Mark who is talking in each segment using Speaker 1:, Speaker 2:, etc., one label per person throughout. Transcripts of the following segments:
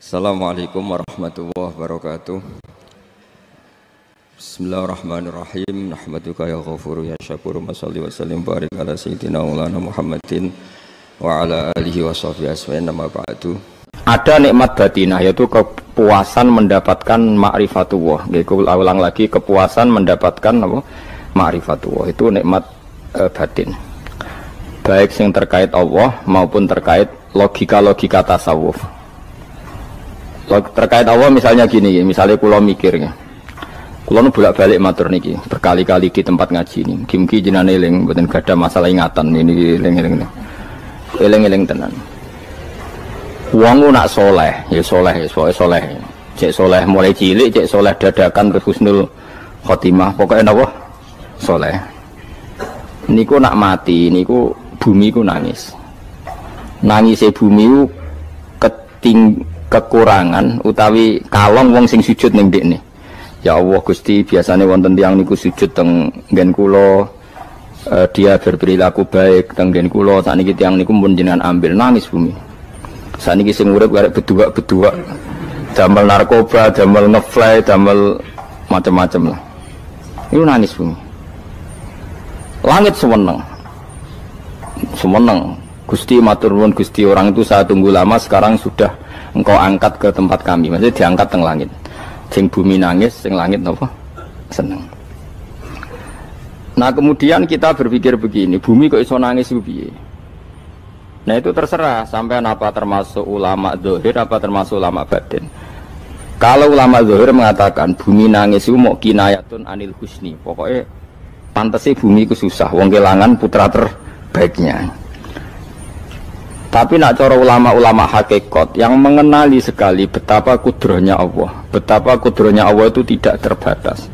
Speaker 1: Assalamualaikum warahmatullahi wabarakatuh. Bismillahirrahmanirrahim. Nahmaduka ya ghafuru ya syakuru. Mashalli wa sallim barik ala sayyidina maulana Muhammadin wa ala alihi wa sahbihi asma'in nama ba'du. Ada nikmat batinah, yaitu kepuasan mendapatkan ma'rifatullah. Aku ulang lagi, kepuasan mendapatkan apa? Ma'rifatullah. Itu nikmat batin. Baik yang terkait Allah maupun terkait logika-logika tasawuf. Terkait Allah misalnya gini, misalnya kulo mikirnya, kulo nu bolak-balik matur niki berkali-kali di tempat ngaji ini, kimki jenane eling, mboten gadah masalah ingatan ini eling tenan. Wong nak soleh, ya soleh, soleh, cek soleh mulai cilik, cek soleh dadakan ke husnul khotimah, pokoknya napa soleh. Niku nak mati, niku bumi ku nangis, bumi ku kekurangan utawi kalong wong sing sujud ning ndekne. Ya Allah Gusti, biasanya wonten tiyang niku sujud teng nggen kula, dia berperilaku baik teng nggen kula, sakniki tiyang niku pun jenengan ambil, nangis bumi. Sakniki sing urip arek bedua-bedua, damel narkoba, damel ngefly, damel macam-macam lah. Itu nangis bumi. Langit semeneng. Gusti matur nuwun Gusti, orang itu saya tunggu lama, sekarang sudah engkau angkat ke tempat kami, maksudnya diangkat teng langit. Sing bumi nangis, sing langit apa? Seneng. Nah kemudian kita berpikir begini, bumi kok iso nangis piye? Nah itu terserah sampai apa termasuk ulama zahir apa termasuk ulama batin. Kalau ulama zahir mengatakan bumi nangis itu mau kinayatun anil husni, pokoknya pantese bumi itu susah, wong kelangan putra terbaiknya. Tapi nak cara ulama-ulama hakikat yang mengenali sekali betapa kudrohnya Allah, betapa kudrohnya Allah itu tidak terbatas.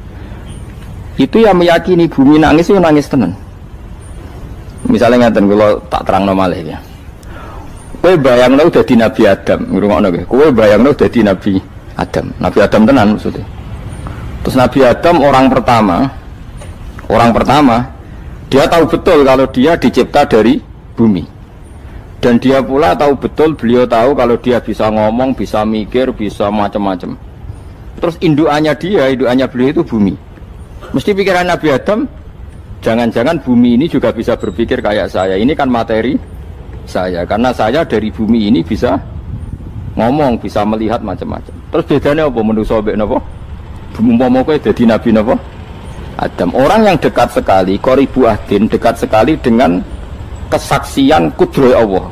Speaker 1: Itu yang meyakini bumi nangis itu nangis tenan. Misalnya ngaten kalau tak terang malih ya. Kowe bayangno dadi Nabi Adam, ngrungokno kowe. Kowe bayangno dadi Nabi Adam. Nabi Adam tenan maksudnya. Terus Nabi Adam orang pertama dia tahu betul kalau dia dicipta dari bumi. Dan dia pula tahu betul, beliau tahu kalau dia bisa ngomong, bisa mikir, bisa macam-macam. Terus indukannya beliau itu bumi. Mesti pikiran Nabi Adam, jangan-jangan bumi ini juga bisa berpikir kayak saya. Ini kan materi saya, karena saya dari bumi ini bisa ngomong, bisa melihat macam-macam. Terus bedanya apa? Manusia mbek napa? Umpama kowe dadi Nabi napa? Adam. Orang yang dekat sekali, qoribu ahdin, dekat sekali dengan kesaksian kudroh Allah.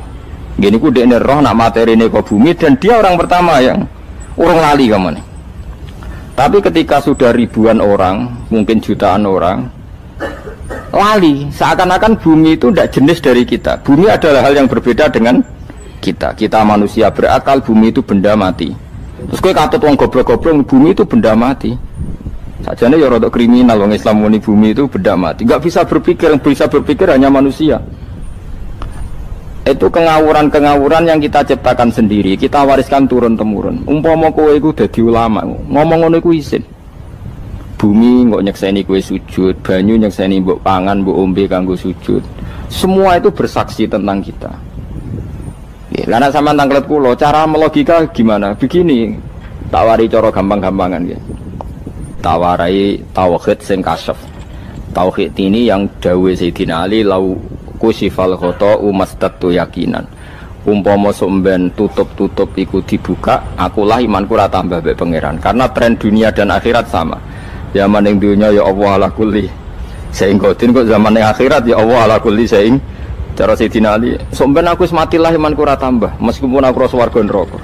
Speaker 1: Gini ku dekne roh nak materi ini ke bumi, dan dia orang pertama yang urung lali kamane. Tapi ketika sudah ribuan orang, mungkin jutaan orang lali, seakan-akan bumi itu tidak jenis dari kita. Bumi adalah hal yang berbeda dengan kita. Kita manusia berakal, bumi itu benda mati. Terus kowe katut wong goblok-goblok, bumi itu benda mati. Sajane ya rada kriminal wong Islam muni bumi itu benda mati. Enggak bisa berpikir, yang bisa berpikir hanya manusia. Itu kengawuran-kengawuran yang kita ciptakan sendiri, kita wariskan turun-temurun. Umpama kowe iku dadi ulama, ngomong ngono iku isin. Bumi kok nyekseni kowe sujud, banyu nyekseni mbok pangan, mbok ombe kanggo sujud. Semua itu bersaksi tentang kita. Nggih, lan nek sampean tanglet kula, cara melogika gimana? Begini, tak wari cara gampang-gampangan nggih. Tak warai tauhid sing kasyaf. Tauhid ini yang dawuh Sayyidina Ali lau kusifal khoto umastatu yakinan. Umpama somben tutup-tutup iku dibuka, akulah imanku ora tambah mbek pangeran. Karena tren dunia dan akhirat sama. Zaman ning dunia ya Allah ala kulli saing qadir, kok zaman ning akhirat ya Allah ala kulli saing. Cara Sayyidina Ali, somben aku wis matilah imanku ora tambah, meskipun aku ora swarga neraka.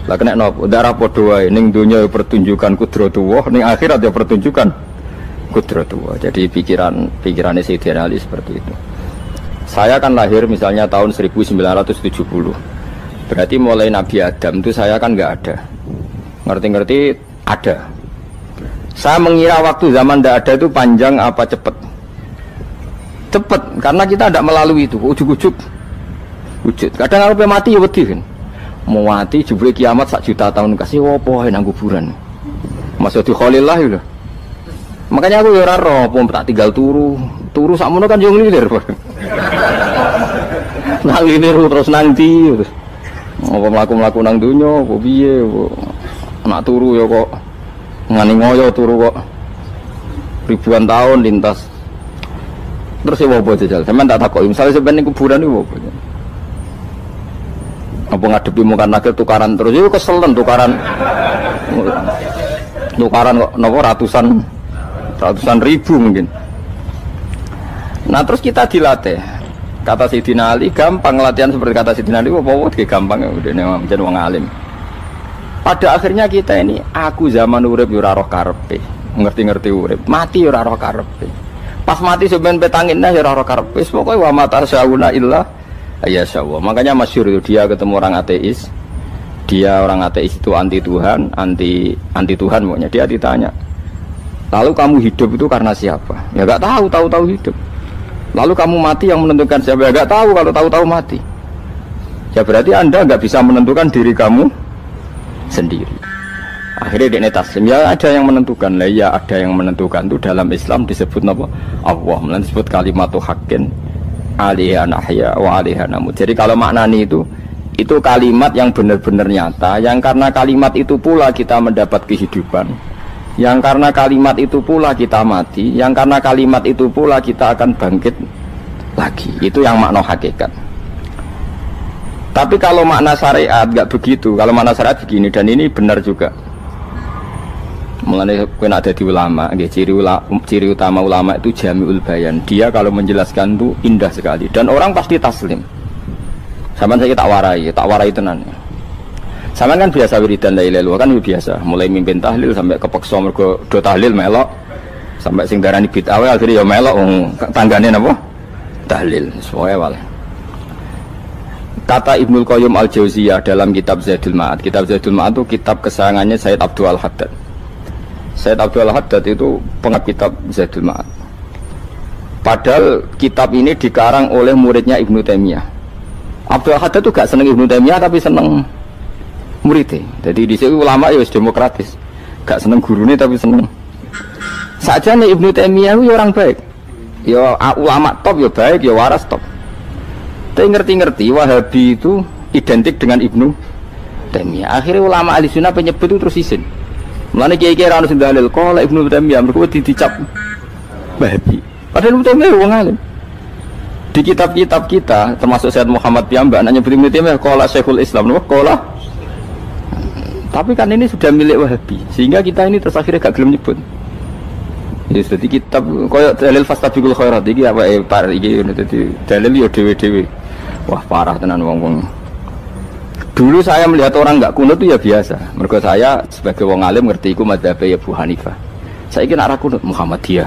Speaker 1: Lah kena napa? Darah padha wae, ning dunia ya pertunjukan kudratullah, ning akhirat ya pertunjukan kudratullah. Jadi pikirannya Sayyidina Ali seperti itu. Saya kan lahir misalnya tahun 1970. Berarti mulai Nabi Adam itu saya kan nggak ada. Ngerti-ngerti ada. Saya mengira waktu zaman tidak ada itu panjang apa cepat? Cepat, karena kita tidak melalui itu. Ujuk-ujuk wujud. Kadang aku mati ya wedi kan. Mau mati jebule kiamat 1 juta tahun kasih apa nang kuburan. Masuk di Khalillah itu. Makanya aku ya ora roh, tak tinggal turu sakmono kan yo nglilir. Nang lilir terus nanti. Apa mlaku-mlaku nang donya apa piye nak turu ya kok ngani ngoyo turu kok ribuan tahun lintas. Terus ya apa jajal? Sampeyan tak takoki, misale sampeyan ning kuburan iku apa? Apa ngadepi mukan nakil tukaran terus itu keselen tukaran kok nopo ratusan ribu mungkin. Nah terus kita dilatih kata Sayyidina Ali gampang latihan seperti kata Sayyidina Ali apa gampang ya udah menjadi wong alim. Pada akhirnya kita ini aku zaman urip yo ora roh karepe ngerti-ngerti urip mati yo ora roh karepe pas mati sampean petangin nah yo ora roh karepe pokoke wa mata syauna illa ya syawah. Makanya masyhur itu dia ketemu orang ateis. Dia orang ateis itu anti Tuhan, anti Tuhan pokoknya. Dia ditanya, lalu kamu hidup itu karena siapa? Ya gak tahu hidup. Lalu kamu mati yang menentukan siapa? Ya gak tahu kalau tahu mati. Ya berarti Anda gak bisa menentukan diri kamu sendiri. Akhirnya dia taslim. Ya ada yang menentukan lah. Ya ada yang menentukan itu dalam Islam disebut apa? Allah. Disebut kalimatu haqqin alaiha nahya wa alaiha namut. Jadi kalau maknani itu kalimat yang benar-benar nyata, yang karena kalimat itu pula kita mendapat kehidupan, yang karena kalimat itu pula kita mati, yang karena kalimat itu pula kita akan bangkit lagi. Itu yang makna hakikat. Tapi kalau makna syariat nggak begitu. Kalau makna syariat begini, dan ini benar juga. Mengenai kena ada di ulama, ciri utama ulama itu jami'ul bayan. Dia kalau menjelaskan itu indah sekali dan orang pasti taslim. Sama saya tak warai tenan. Sama kan biasa wiridan la ilaha illallah kan biasa, mulai mimpin tahlil sampai kepeksa mergo do tahlil melok, sampai sing darani bid'ah akhirnya ya melok tanggane napa? Tahlil. Soale wae. Kata Ibnul Qayyim Al-Jauziyah dalam kitab Zadul Ma'ad. Kitab Zadul Ma'ad itu kitab kesayangannya Sayyid Abdul Al-Haddad. Sayyid Abdul Haddad itu pengarang kitab Zadul Ma'ad. Padahal kitab ini dikarang oleh muridnya Ibnu Taimiyah. Abdul Haddad itu gak seneng Ibnu Taimiyah tapi seneng muridnya. Jadi di sini ulama ya demokratis. Gak seneng gurune tapi seneng. Saja nih Ibnu Taimiyah itu orang baik. Ya ulama top ya baik, ya waras top. Tapi ngerti-ngerti Wahabi itu identik dengan Ibnu Taimiyah. Akhirnya ulama ahli sunnah penyebut itu terus izin. Mulane kiai-kiai ra ono sing dalil kok Ibnu Taimiyah mergo dicap Wahabi. Padahal Ibnu Taimiyah wong alim. Di kitab-kitab kita termasuk Sayyid Muhammad piyambak nanya Ibnu Taimiyah qala Syekhul Islam napa qala. Tapi kan ini sudah milik Wahabi sehingga kita ini terus akhirnya gak gelem nyebut. Ya dadi kitab koyo dalil fastabiqul khairat iki apa par iki dadi dalil yo dhewe-dhewe. Wah parah tenan wong-wong. Dulu saya melihat orang nggak kunut itu ya biasa. Mergo saya sebagai wong alim ngerti iku madzhab Abu Hanifah. Saya kira arah kunut Muhammadiyah.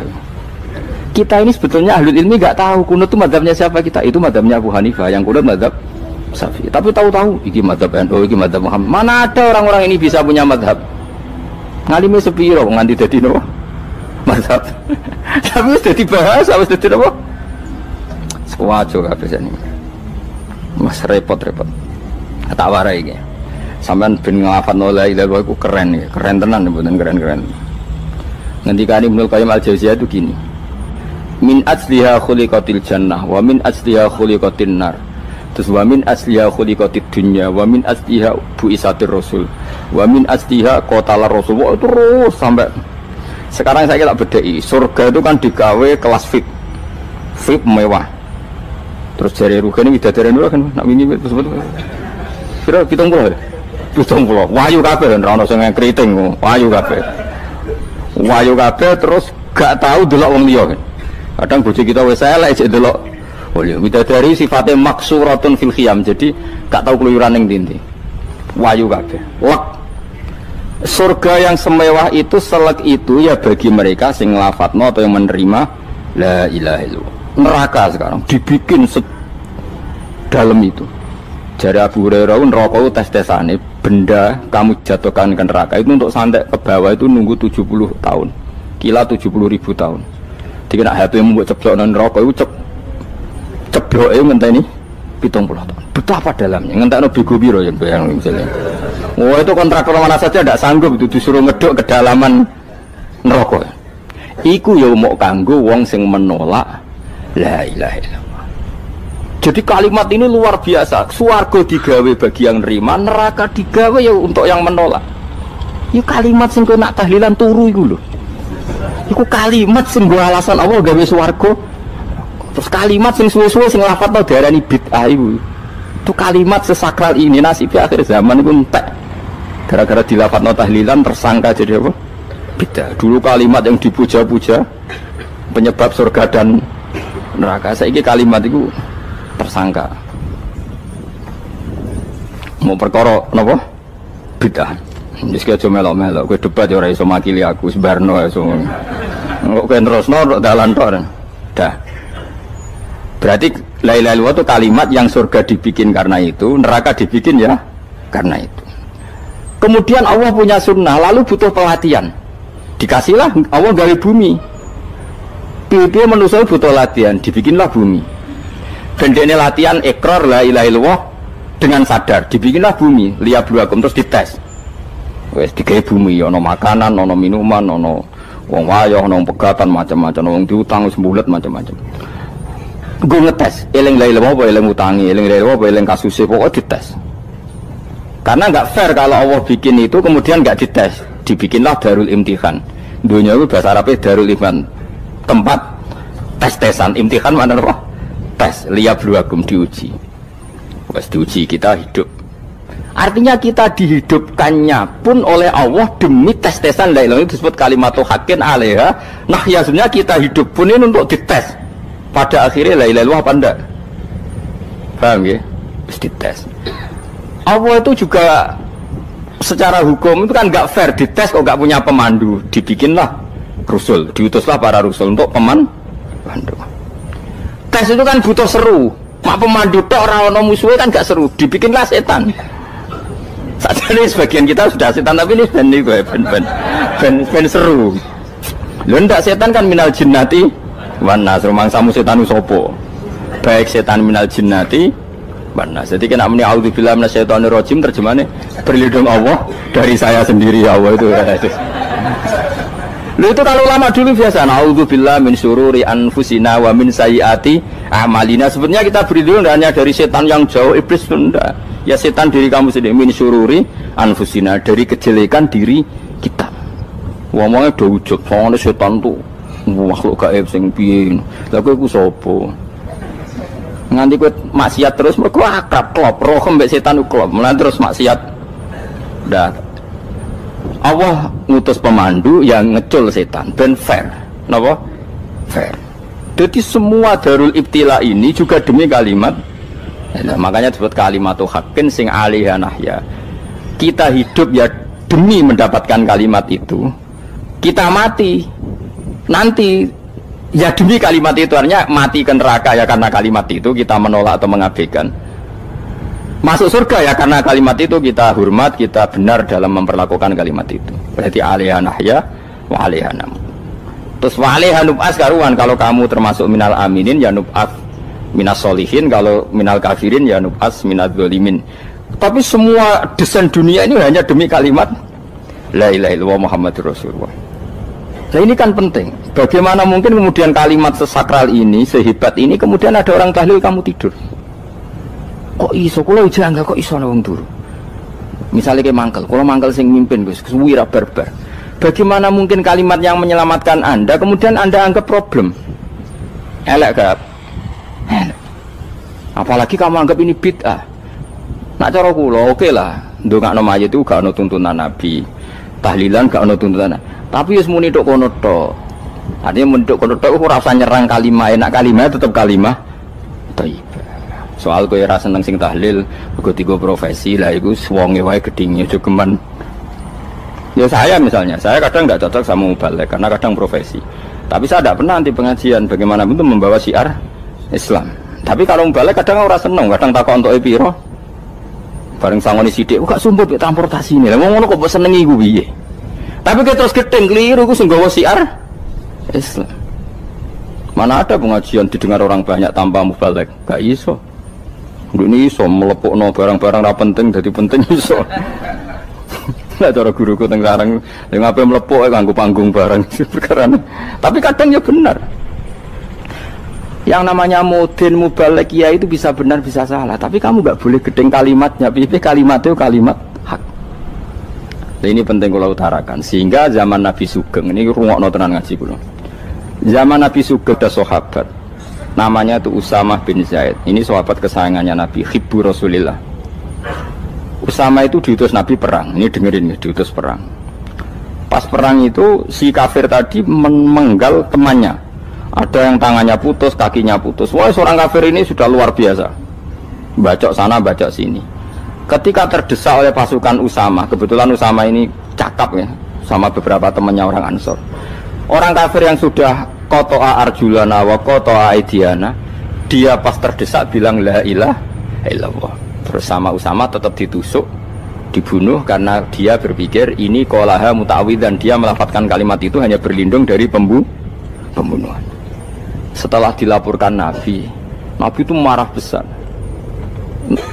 Speaker 1: Kita ini sebetulnya ahlul ilmi nggak tahu kunut itu madzhabnya siapa kita. Itu madzhabnya Abu Hanifah, yang kunut madzhab Syafi'i. Tapi tahu-tahu iki madzhab NU, iki madzhab Muhammad. Mana ada orang-orang ini bisa punya madzhab? Ngalime sepiro nganti dadi nopo? Madzhab. Tapi wis dadi bahasa, wis dadi nopo? Sewajo kabeh sene. Mas repot-repot. Tak warai iki. Sampeyan ben nglafadzno la ilaha illallah iku keren ya, keren tenan mboten keren-keren. Ngendikane Ibnu Qayyim Al-Jauziyah itu gini. Min asliha khuliqatil jannah wa min asliha khuliqatin nar. Terus wa min asliha khuliqatid dunya wa min asliha buisatir rasul wa min asliha qatalar rasul. Itu terus sampai sekarang saya tak bedai. Surga itu kan digawe kelas VIP. VIP mewah. Terus jari rugane widadari dulu kan nak wingi sebut kira 70 wayu kabeh ora ono sing kriting wayu kabeh terus gak tahu delok wong liya kan kadang bojo kita wis elek jek delok oh ya widadari sifatnya maksuratun fil khiyam jadi gak tahu keluyuran ning ndi wayu kabeh lek surga yang semewah itu selek itu ya bagi mereka sing nglafatno atau yang menerima la ilaha illallah. Neraka sekarang dibikin dalam itu. Jari Abu Hurairah neraka itu tes-tesane benda kamu jatuhkan ke neraka itu untuk santai ke bawah itu nunggu 70 tahun. Kila 70.000 tahun. Dikira HP mu mbok ceblokno neraka itu cebloke ngenteni 70 tahun. Betapa dalamnya. Ngentekno bego piro ya bayang misalnya. Oh itu kontraktor mana saja tidak sanggup itu disuruh ngedok kedalaman neraka. Iku ya mau kanggo wong sing menolak la ilaha illallah. Jadi kalimat ini luar biasa. Swarga digawe bagi yang nerima, neraka digawe ya untuk yang menolak. Ya kalimat sing kowe nak tahlilan turu iku lho. Iku kalimat sing nggo alasan Allah gawe swarga. Terus kalimat sing suwe-suwe sing lafadzno diarani bid'ah iku. Itu kalimat sesakral ini nasibnya akhir zaman iku entek. Gara-gara dilafadzno tahlilan tersangka jadi apa? Bid'ah. Dulu kalimat yang dipuja-puja penyebab surga dan neraka. Saiki kalimat itu tersangka. Mau perkara napa? Bid'ah. Wis aja melok-melok, kowe debat ya ora iso makili aku sebarno iso. Kok kowe terusno dalan tok. Dah. Berarti la ilaha illallah itu kalimat yang surga dibikin karena itu, neraka dibikin ya karena itu. Kemudian Allah punya sunnah, lalu butuh pelatihan. Dikasihlah Allah gawe bumi. Piye manusia butuh latihan, dibikinlah bumi. Dan ini latihan ikrar la ilaha illallah dengan sadar, dibikinlah bumi, liyabluwakum terus dites. Wes digawe bumi, ono makanan, ono minuman, ono wong wayah, ono pegatan macam-macam, wong diutang sembulet macam-macam. Gue ngetes, eling la ilaha illallah apa eling utangi, eling la ilaha illallah apa eling kasuse, pokoknya dites. Karena nggak fair kalau Allah bikin itu kemudian nggak dites, dibikinlah darul imtihan. Dunia itu bahasa Arabnya darul imtihan, tempat tes-tesan. Imtihan mana apa? Tes, liyabluwakum, diuji. Wes diuji kita hidup. Artinya kita dihidupkannya pun oleh Allah demi tes-tesan la ilaha itu disebut kalimatul haqqin alaiha. Nah ya sebenarnya kita hidup pun ini untuk dites. Pada akhirnya la ilaha illallah apa enggak? Paham ya? Terus dites. Allah itu juga secara hukum itu kan nggak fair, dites kok nggak punya pemandu, dibikinlah Rasul, diutuslah para Rasul untuk pemandu. Tes itu kan butuh seru, mak pemandu tok orang musuhnya kan nggak seru, dibikinlah setan. Saat ini sebagian kita sudah setan tapi ini ben seru. Lu ndak setan kan minal jinnati wan nas, rumangsamu setan usopo. Baik setan minal jinnati wan nas. Jadi kena muni auzubillahi minasyaitonir rajim terjemahnya berlindung Allah dari saya sendiri ya Allah itu. Lu itu kalau ulama dulu biasa auzubillahi min syururi anfusina wa min sayyiati a'malina. Sebenarnya kita berlindung hanya dari setan yang jauh, iblis itu enggak. Ya setan diri kamu sendiri, min syururi anfusina, dari kejelekan diri kita. Ngomongnya do wujud, soalnya setan tuh makhluk gaib sing piye. Lah kowe iku sapa? Nganti kowe maksiat terus mergo akrab klop, roh mbek setan klop. Mulane terus maksiat. Dah. Allah ngutus pemandu yang ngecul setan ben fair. Napa? Fair. Jadi semua darul ibtila ini juga demi kalimat. Nah, makanya disebut kalimatul haqqin sing alaiha nahya. Kita hidup ya demi mendapatkan kalimat itu. Kita mati nanti ya demi kalimat itu, artinya mati ke neraka ya karena kalimat itu kita menolak atau mengabaikan. Masuk surga ya karena kalimat itu kita hormat, kita benar dalam memperlakukan kalimat itu. Berarti alaiha nahya wa alaiha nam. Terus wa alaiha nub'as karuan, kalau kamu termasuk minal aminin ya nub'as minas solihin, kalau minal kafirin ya nub'as minal zalimin. Tapi semua desain dunia ini hanya demi kalimat la ilaha illallah Muhammadur Rasulullah. Nah ini kan penting. Bagaimana mungkin kemudian kalimat sesakral ini, sehebat ini, kemudian ada orang tahlil kamu tidur? Kok iso? Kalau jangga kok iso wong turu? Misalnya kayak mangkel, kalau mangkel sing mimpin Gus, wira barbar. Bagaimana mungkin kalimat yang menyelamatkan Anda kemudian Anda anggap problem? Elek gak? Apalagi kamu anggap ini bid'ah. Nak cara kula oke lah, ndongakno mayit itu gak ono tuntunan Nabi. Tahlilan gak ono tuntunan. Tapi wis muni tok kono tok. Artinya muni tok kono tok ora usah nyerang kalimah, enak kalimah tetep kalimah thayyibah. Soal kowe ora seneng sing tahlil, mergo tiga profesi lah iku wonge wae gedhinge aja geman. Ya saya misalnya, saya kadang nggak cocok sama mubalek karena kadang profesi. Tapi saya tidak pernah anti pengajian, bagaimana pun membawa syiar Islam. Tapi kalau mubalek kadang orang seneng, kadang takut untuk epiro. Bareng sangoni sidik, kok sumpah transportasi ini. Lah ngono kok mbok senengi iku piye? Tapi kita terus gedeng keliru iku sing gawa syiar Islam. Mana ada pengajian didengar orang banyak tanpa mubalek? Gak iso. Ini iso melepukno barang-barang ra penting dadi penting iso. Lah cara guruku teng sareng ning ape mlepuk kanggo panggung barang perkara. Tapi kadang ya benar. Yang namanya mudin mubalek ya itu bisa benar bisa salah, tapi kamu nggak boleh gedeng kalimatnya. Pilih kalimat itu kalimat hak. Nah, ini penting kalau utarakan. Sehingga zaman Nabi Sugeng ini rungokno tenan ngaji kula. Zaman Nabi Sugeng ada sahabat namanya itu Usamah bin Zaid. Ini sahabat kesayangannya Nabi, hibbu Rasulillah. Usamah itu diutus Nabi perang. Ini dengerin ya, diutus perang. Pas perang itu si kafir tadi menggal temannya. Ada yang tangannya putus, kakinya putus. Wah, seorang kafir ini sudah luar biasa. Bacok sana, bacok sini. Ketika terdesak oleh pasukan Usamah, kebetulan Usamah ini cakap ya, sama beberapa temannya orang Ansor. Orang kafir yang sudah koto'a arjulana wa koto'a aidiana, dia pas terdesak bilang la ilaha illallah. Terus sama Usamah tetap ditusuk, dibunuh karena dia berpikir ini qolaha muta'awwidzan, dia melafadzkan kalimat itu hanya berlindung dari pembunuhan. Setelah dilaporkan Nabi itu marah besar.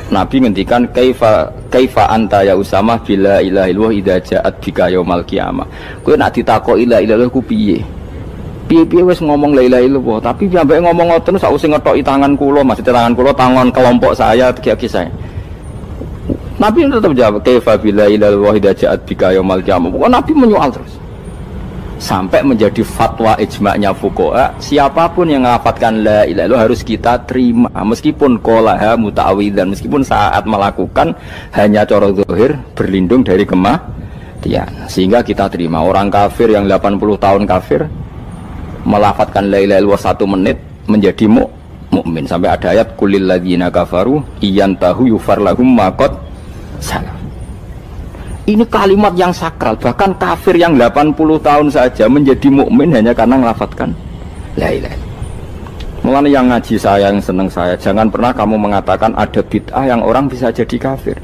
Speaker 1: Nabi ngendikan kaifa anta ya Usamah bila ilaha illallah idza ja'at bika yaumal qiyamah. Kowe nak ditakoki la ilaha illallah ku piye? Piye-piye wis ngomong la ilaha illallah, tapi sampai ngomong ngoten sak usah ngetoki tangan kula, maksudnya tangan kula tangan kelompok saya, kaki saya. Nabi tetap jawab kaifa bila ilaha illallah idza ja'at bika yaumal qiyamah. Pokoknya Nabi menyoal terus. Sampai menjadi fatwa ijma'nya fuqaha, siapapun yang melafadzkan la ilaha illallah harus kita terima meskipun qolaha muta'awwidzan, meskipun saat melakukan hanya cara zahir berlindung dari kematian, sehingga kita terima. Orang kafir yang 80 tahun kafir melafadzkan la ilaha illallah 1 menit menjadi mukmin. Sampai ada ayat kulil ladzina kafaru iyantahu yufar lahum ma qad salaf. Ini kalimat yang sakral, bahkan kafir yang 80 tahun saja menjadi mukmin hanya karena melafadzkan la ilaha. Mulanya yang ngaji saya, yang seneng saya, jangan pernah kamu mengatakan ada bid'ah yang orang bisa jadi kafir.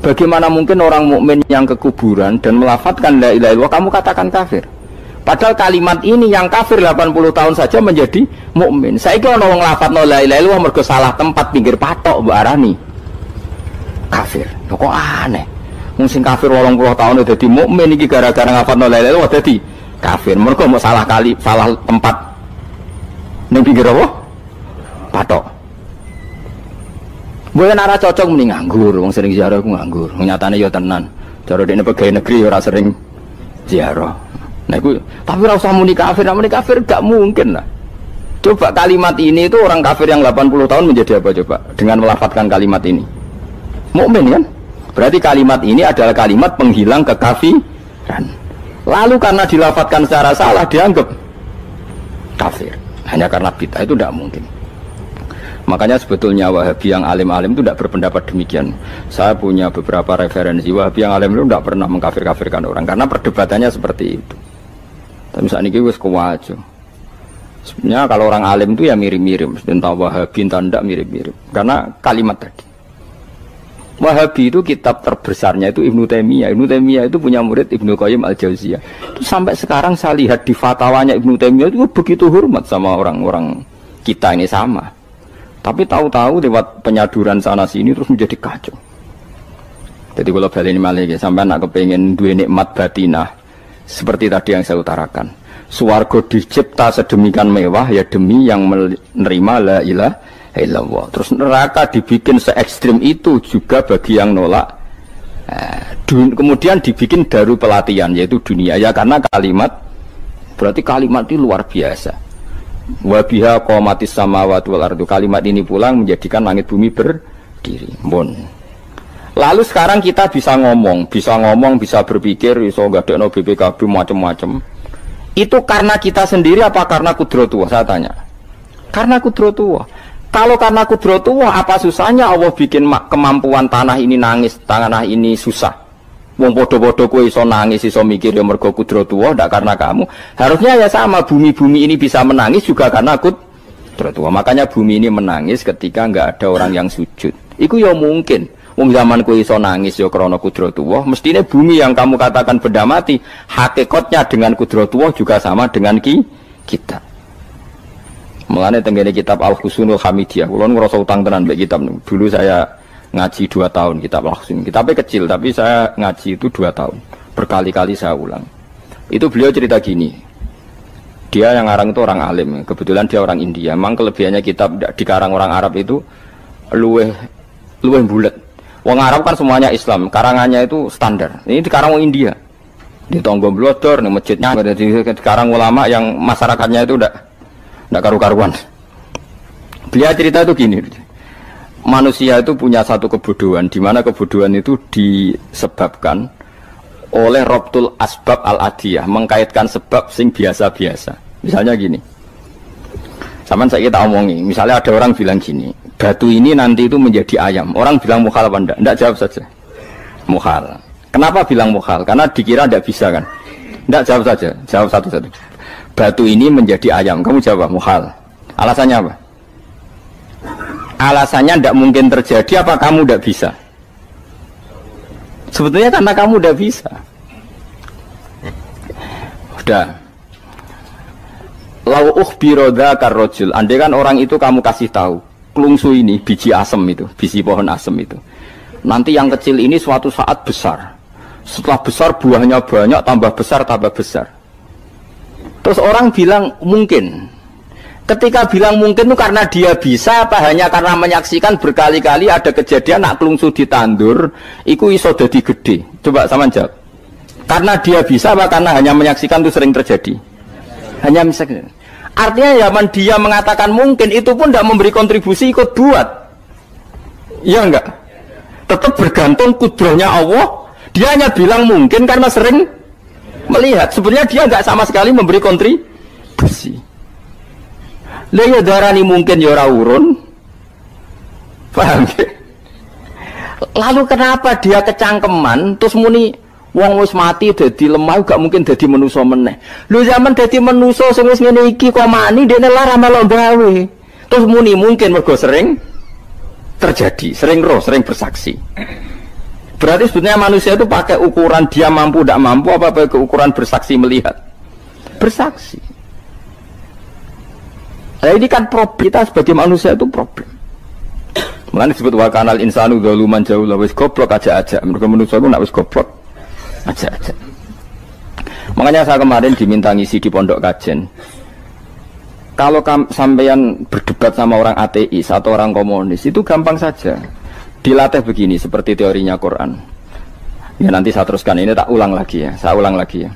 Speaker 1: Bagaimana mungkin orang mukmin yang ke kuburan dan melafadzkan la ilaha illallah kamu katakan kafir? Padahal kalimat ini yang kafir 80 tahun saja menjadi mukmin. Saiki ana wong nglafadzno la ilaha illallah mergo salah tempat pinggir patok mbok arani kafir. Kok aneh. Sing kafir 80 tahun dadi mukmin iki gara-gara ngafalno la ilaha illallah dadi kafir. Mergo mau salah kali, salah tempat ning pinggir apa? Patok. Mboten ora cocok muni nganggur, wong sering ziarah ku nganggur. Nyatane ya tenan. Cara dekne pegawai negeri ora sering ziarah. Nah iku tapi ora usah muni kafir gak mungkin lah. Coba kalimat ini itu orang kafir yang 80 tahun menjadi apa coba dengan melafadzkan kalimat ini? Mukmin kan? Berarti kalimat ini adalah kalimat penghilang kekafiran. Lalu karena dilafadzkan secara salah dianggap kafir. Hanya karena bid'ah itu tidak mungkin. Makanya sebetulnya Wahabi yang alim-alim itu tidak berpendapat demikian. Saya punya beberapa referensi Wahabi yang alim itu tidak pernah mengkafir-kafirkan orang karena perdebatannya seperti itu. Tapi saat ini wis kuwajo. Sebenarnya kalau orang alim itu ya mirip-mirip, entah Wahabi entah tidak mirip-mirip. Karena kalimat tadi. Wahabi itu kitab terbesarnya itu Ibnu Taimiyah. Ibnu Taimiyah itu punya murid Ibnu Qayyim Al-Jauziyah. Itu sampai sekarang saya lihat di fatwanya Ibnu Taimiyah itu begitu hormat sama orang-orang kita ini sama. Tapi tahu-tahu lewat penyaduran sana sini terus menjadi kacau. Jadi kalau balik ini malah sampai nak kepengen dua nikmat batinah seperti tadi yang saya utarakan. Swarga dicipta sedemikian mewah ya demi yang menerima la ilaha illallah. Terus neraka dibikin se ekstrim itu juga bagi yang nolak. Kemudian dibikin daru pelatihan yaitu dunia ya karena kalimat berarti kalimat itu luar biasa. Wa biha qamatis samawati wal ardu. Kalimat ini pulang menjadikan langit bumi berdiri. Bon. Lalu sekarang kita bisa ngomong, bisa berpikir, bisa ngadekno BPKB macam-macam. Itu karena kita sendiri apa karena kudratullah? Saya tanya. Karena kudratullah. Kalau karena kudratullah, apa susahnya Allah bikin kemampuan tanah ini nangis, tanah ini susah. Wong podo-podo kowe iso nangis, iso mikir ya mergo kudratullah, ndak karena kamu. Harusnya ya sama, bumi-bumi ini bisa menangis juga karena kudratullah. Makanya bumi ini menangis ketika enggak ada orang yang sujud. Iku ya mungkin. Wong zaman kowe iso nangis ya krana kudratullah, mestine bumi yang kamu katakan benda mati, hakikatnya dengan kudratullah juga sama dengan kita. Mulane tenggene kitab Al-Husunul Hamidiyah, kula ngrasa utang tenan mbek kitab. Dulu saya ngaji 2 tahun kitab Al-Husun. Kitabnya kecil tapi saya ngaji itu 2 tahun. Berkali-kali saya ulang. Itu beliau cerita gini. Dia yang ngarang itu orang alim, kebetulan dia orang India. Memang kelebihannya kitab dikarang orang Arab itu luweh bulat. Wong Arab kan semuanya Islam, karangannya itu standar. Ini dikarang orang India. Di Tonggo Blodor, di masjidnya, dikarang ulama yang masyarakatnya itu ndak karu-karuan. Beliau cerita itu gini, manusia itu punya satu kebodohan, di mana kebodohan itu disebabkan oleh robtul asbab al-adiyah, mengkaitkan sebab sing biasa-biasa. Misalnya gini, sama saya kita omongi, misalnya ada orang bilang gini, batu ini nanti itu menjadi ayam. Orang bilang mukhal apa enggak? Enggak, jawab saja. Mukhal. Kenapa bilang mukhal? Karena dikira enggak bisa kan? Enggak, jawab saja. Jawab satu-satu. Batu ini menjadi ayam. Kamu jawab mukhal. Alasannya apa? Alasannya enggak mungkin terjadi apa kamu enggak bisa? Sebetulnya karena kamu udah bisa. Udah. Lau ukhbiro dzakar rajul. Andai kan orang itu kamu kasih tahu, klungsu ini biji asem itu, biji pohon asem itu. Nanti yang kecil ini suatu saat besar. Setelah besar buahnya banyak, tambah besar, tambah besar. Terus orang bilang mungkin. Ketika bilang mungkin itu karena dia bisa apa hanya karena menyaksikan berkali-kali ada kejadian nak klungsu ditandur iku iso dadi gede. Coba sama jawab. Karena dia bisa apa karena hanya menyaksikan itu sering terjadi? Hanya menyaksikan. Artinya zaman dia mengatakan mungkin itu pun tidak memberi kontribusi ikut buat. Iya enggak? Tetap bergantung kudrahnya Allah. Dia hanya bilang mungkin karena sering melihat. Sebenarnya dia enggak sama sekali memberi kontribusi. Lah ya darani mungkin ya ora urun. Paham ya? Lalu kenapa dia kecangkeman terus muni wong wis mati dadi lemah gak mungkin dadi manusa meneh. Lho zaman dadi manusa sing wis ngene iki kok mani dene lara melo gawe. Terus muni mungkin mergo sering terjadi, sering roh, sering bersaksi. Berarti sebetulnya manusia itu pakai ukuran dia mampu tidak mampu apa pakai ukuran bersaksi melihat. Bersaksi. Nah, ini kan problem kita sebagai manusia itu problem. Makanya disebut wa kanal insanu zaluman jahula wis goblok aja-aja. Mergo manusia itu nak wis goblok aja-aja. Makanya saya kemarin diminta ngisi di pondok kajen. Kalau sampeyan berdebat sama orang ateis atau orang komunis itu gampang saja. Dilatih begini seperti teorinya Quran. Ya nanti saya teruskan ini tak ulang lagi ya. Saya ulang lagi ya.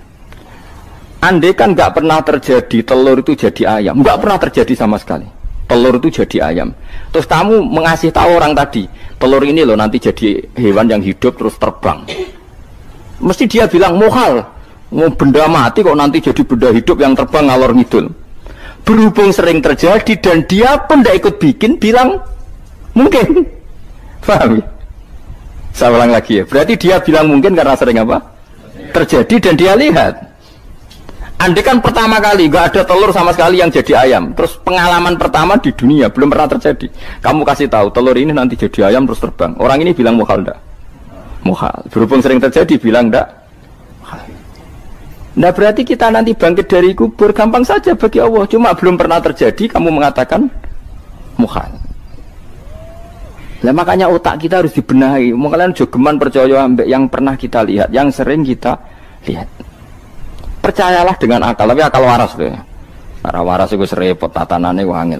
Speaker 1: Andai kan nggak pernah terjadi telur itu jadi ayam, nggak pernah terjadi sama sekali. Telur itu jadi ayam. Terus kamu mengasih tahu orang tadi, telur ini loh nanti jadi hewan yang hidup terus terbang. Mesti dia bilang mukhal, mau benda mati kok nanti jadi benda hidup yang terbang ngalor ngidul. Berhubung sering terjadi dan dia pun tidak ikut bikin, bilang mungkin. Paham ya? Saya ulang lagi ya. Berarti dia bilang mungkin karena sering apa? Terjadi dan dia lihat. Andai kan pertama kali gak ada telur sama sekali yang jadi ayam, terus pengalaman pertama di dunia belum pernah terjadi. Kamu kasih tahu telur ini nanti jadi ayam terus terbang. Orang ini bilang mukhal enggak? Mukhal. Berhubung sering terjadi bilang enggak? Nah berarti kita nanti bangkit dari kubur gampang saja bagi Allah. Cuma belum pernah terjadi kamu mengatakan mukhal. Nah makanya otak kita harus dibenahi. Makanya jogeman percaya ambek yang pernah kita lihat, yang sering kita lihat. Percayalah dengan akal, tapi akal waras tuh. Para waras itu serepot tatanannya wangil.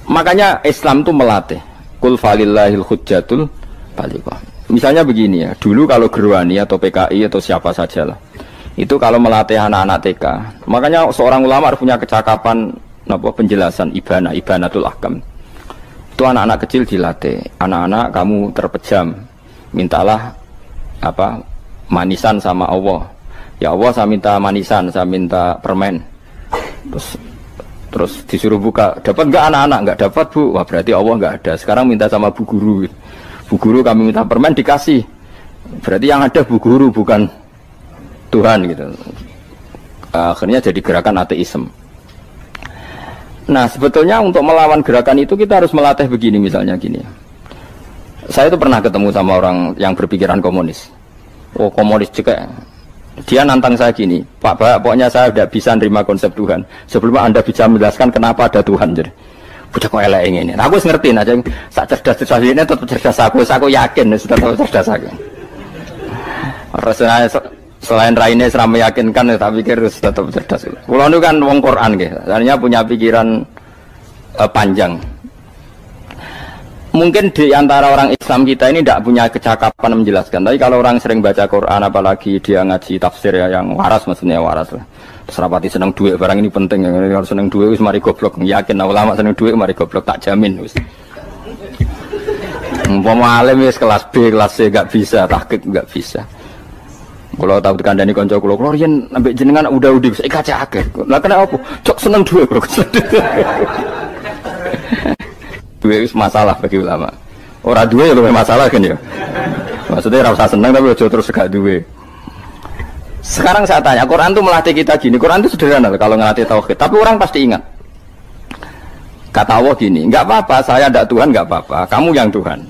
Speaker 1: Makanya Islam tuh melatih. Kul falillahil hujjatul balighah. Misalnya begini ya, dulu kalau Gerwani atau PKI atau siapa sajalah, itu kalau melatih anak-anak TK, makanya seorang ulama harus punya kecakapan penjelasan ibanatul ahkam. Itu anak-anak kecil dilatih. Anak-anak kamu terpejam, mintalah manisan sama Allah. Ya Allah saya minta manisan, saya minta permen. Terus disuruh buka, dapat nggak anak-anak? Nggak dapat bu. Wah berarti Allah nggak ada. Sekarang minta sama bu guru. Bu guru kami minta permen dikasih. Berarti yang ada bu guru bukan Tuhan gitu. Akhirnya jadi gerakan ateisme. Nah sebetulnya untuk melawan gerakan itu kita harus melatih begini misalnya gini. Saya itu pernah ketemu sama orang yang berpikiran komunis. Oh komunis juga. Dia nantang saya gini, Pak, pokoknya saya tidak bisa nerima konsep Tuhan sebelum Anda bisa menjelaskan kenapa ada Tuhan. Jadi, budak kok elek ini. Nah, aku ngerti aja, sak cerdas ini tetap cerdas aku yakin sudah tahu cerdas aku. Rasanya Selain raine seram meyakinkan, tapi harus tetap cerdas. Kulo nu kan wong Quran nggih, artinya punya pikiran panjang. Mungkin di antara orang Islam kita ini tidak punya kecakapan menjelaskan. Tapi kalau orang sering baca Quran, apalagi dia ngaji tafsir ya, yang waras, maksudnya waras lah. Terus rapati seneng duit, barang ini penting. Kalau seneng duit, wis mari goblok. Yakin ulama seneng duit, mari goblok, tak jamin. Umpama alim wis kelas B, kelas C gak bisa, tahqiq gak bisa. Kalau tahu dikandani konco kulo riyen ambek jenengan udah saya kaca akeh. Lah kena apa? Cok seneng duit kulo. Duit itu masalah bagi ulama. Orang duit itu masalah kan ya. Maksudnya rasa senang tapi ojo terus gak duit. Sekarang saya tanya, Quran itu melatih kita gini. Quran itu sederhana kalau ngelatih tauhid. Tapi orang pasti ingat. Kata Allah gini, nggak apa-apa, saya tidak Tuhan, nggak apa-apa. Kamu yang Tuhan.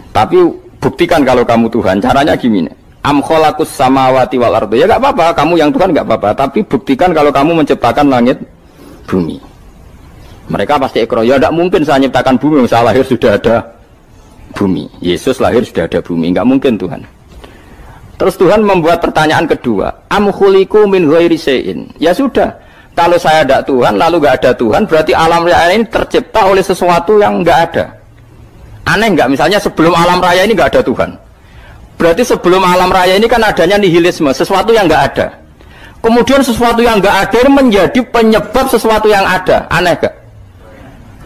Speaker 1: Tapi buktikan kalau kamu Tuhan. Caranya gini. Am khalaqus samawati wal ardo. Ya nggak apa-apa, kamu yang Tuhan nggak apa-apa. Tapi buktikan kalau kamu menciptakan langit, bumi. Mereka pasti ikrar, ya tidak mungkin saya menciptakan bumi, saya lahir sudah ada bumi. Yesus lahir sudah ada bumi, nggak mungkin Tuhan. Terus Tuhan membuat pertanyaan kedua, am khuliqu min ghairi syai'in. Ya sudah, kalau saya tidak Tuhan, lalu nggak ada Tuhan, berarti alam raya ini tercipta oleh sesuatu yang nggak ada. Aneh nggak? Misalnya sebelum alam raya ini nggak ada Tuhan. Berarti sebelum alam raya ini kan adanya nihilisme, sesuatu yang nggak ada. Kemudian sesuatu yang nggak ada menjadi penyebab sesuatu yang ada. Aneh nggak?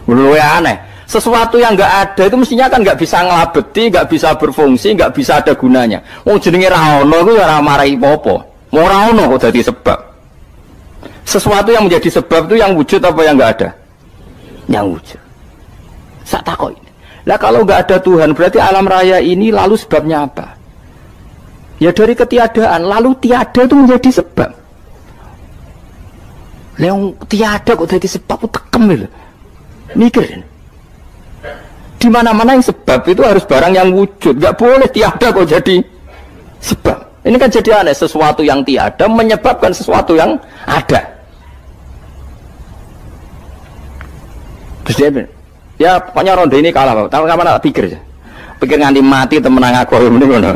Speaker 1: Menurut aneh, sesuatu yang nggak ada itu mestinya kan nggak bisa ngelabeti, nggak bisa berfungsi, nggak bisa ada gunanya. Oh jenenge ra ono iku ya ora marai apa-apa. Mau ra ono kok dadi sebab. Sesuatu yang menjadi sebab itu yang wujud apa yang nggak ada? Yang wujud. Sak takoi. Lah kalau nggak ada Tuhan berarti alam raya ini lalu sebabnya apa? Ya dari ketiadaan, lalu tiada itu menjadi sebab. Yang tiada kok jadi sebab itu tekem lho. Mikir. Di mana-mana yang sebab itu harus barang yang wujud, nggak boleh tiada kok jadi sebab. Ini kan jadi aneh, sesuatu yang tiada menyebabkan sesuatu yang ada. Terus dia, ya pokoknya ronde ini kalah, tahu kapan tak pikir aja. Pikir nganti mati temenang aku ini ngono.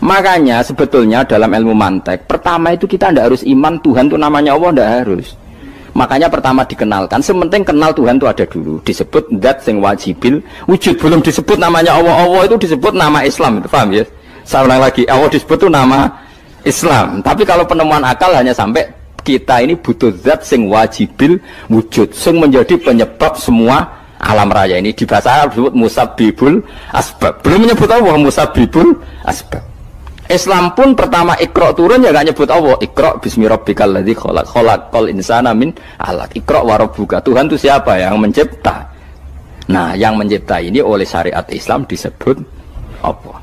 Speaker 1: Makanya sebetulnya dalam ilmu mantek, pertama itu kita tidak harus iman Tuhan itu namanya Allah, tidak harus. Makanya pertama dikenalkan, sementing kenal Tuhan itu ada dulu. Disebut zat sing wajibil wujud, belum disebut namanya Allah. Allah itu disebut nama Islam, itu paham ya? Saya ulang lagi, Allah disebut itu nama Islam. Tapi kalau penemuan akal hanya sampai kita ini butuh zat sing wajibil wujud, sing menjadi penyebab semua alam raya ini. Di bahasa Arab disebut musabbibul asbab. Belum menyebut Allah musabbibul asbab. Islam pun pertama Iqra turun ya gak nyebut Allah. Iqra bismi rabbikal ladzi khalaq, khalaqal insana min 'alaq. Iqra wa rabbuka. Tuhan itu siapa? Yang mencipta. Nah, yang mencipta ini oleh syariat Islam disebut apa?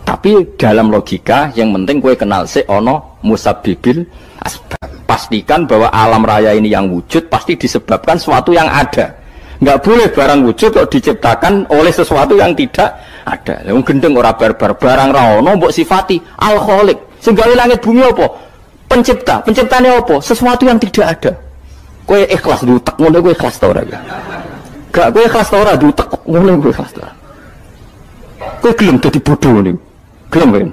Speaker 1: Tapi dalam logika yang penting kowe kenal sik ana musabbibil asbab. Pastikan bahwa alam raya ini yang wujud pasti disebabkan sesuatu yang ada. Nggak boleh barang wujud kok diciptakan oleh sesuatu yang tidak ada. Yang gendeng ora barbar barang ra ono mbok sifati al khaliq. Sing gawe langit bumi apa? Pencipta. Penciptane apa? Sesuatu yang tidak ada. Kowe ikhlas dutek ngono kowe ikhlas ta ora? Gak kowe ikhlas ta ora dutek ngono kowe ikhlas ta. Kowe gelem dadi bodho niku. Gelem kan?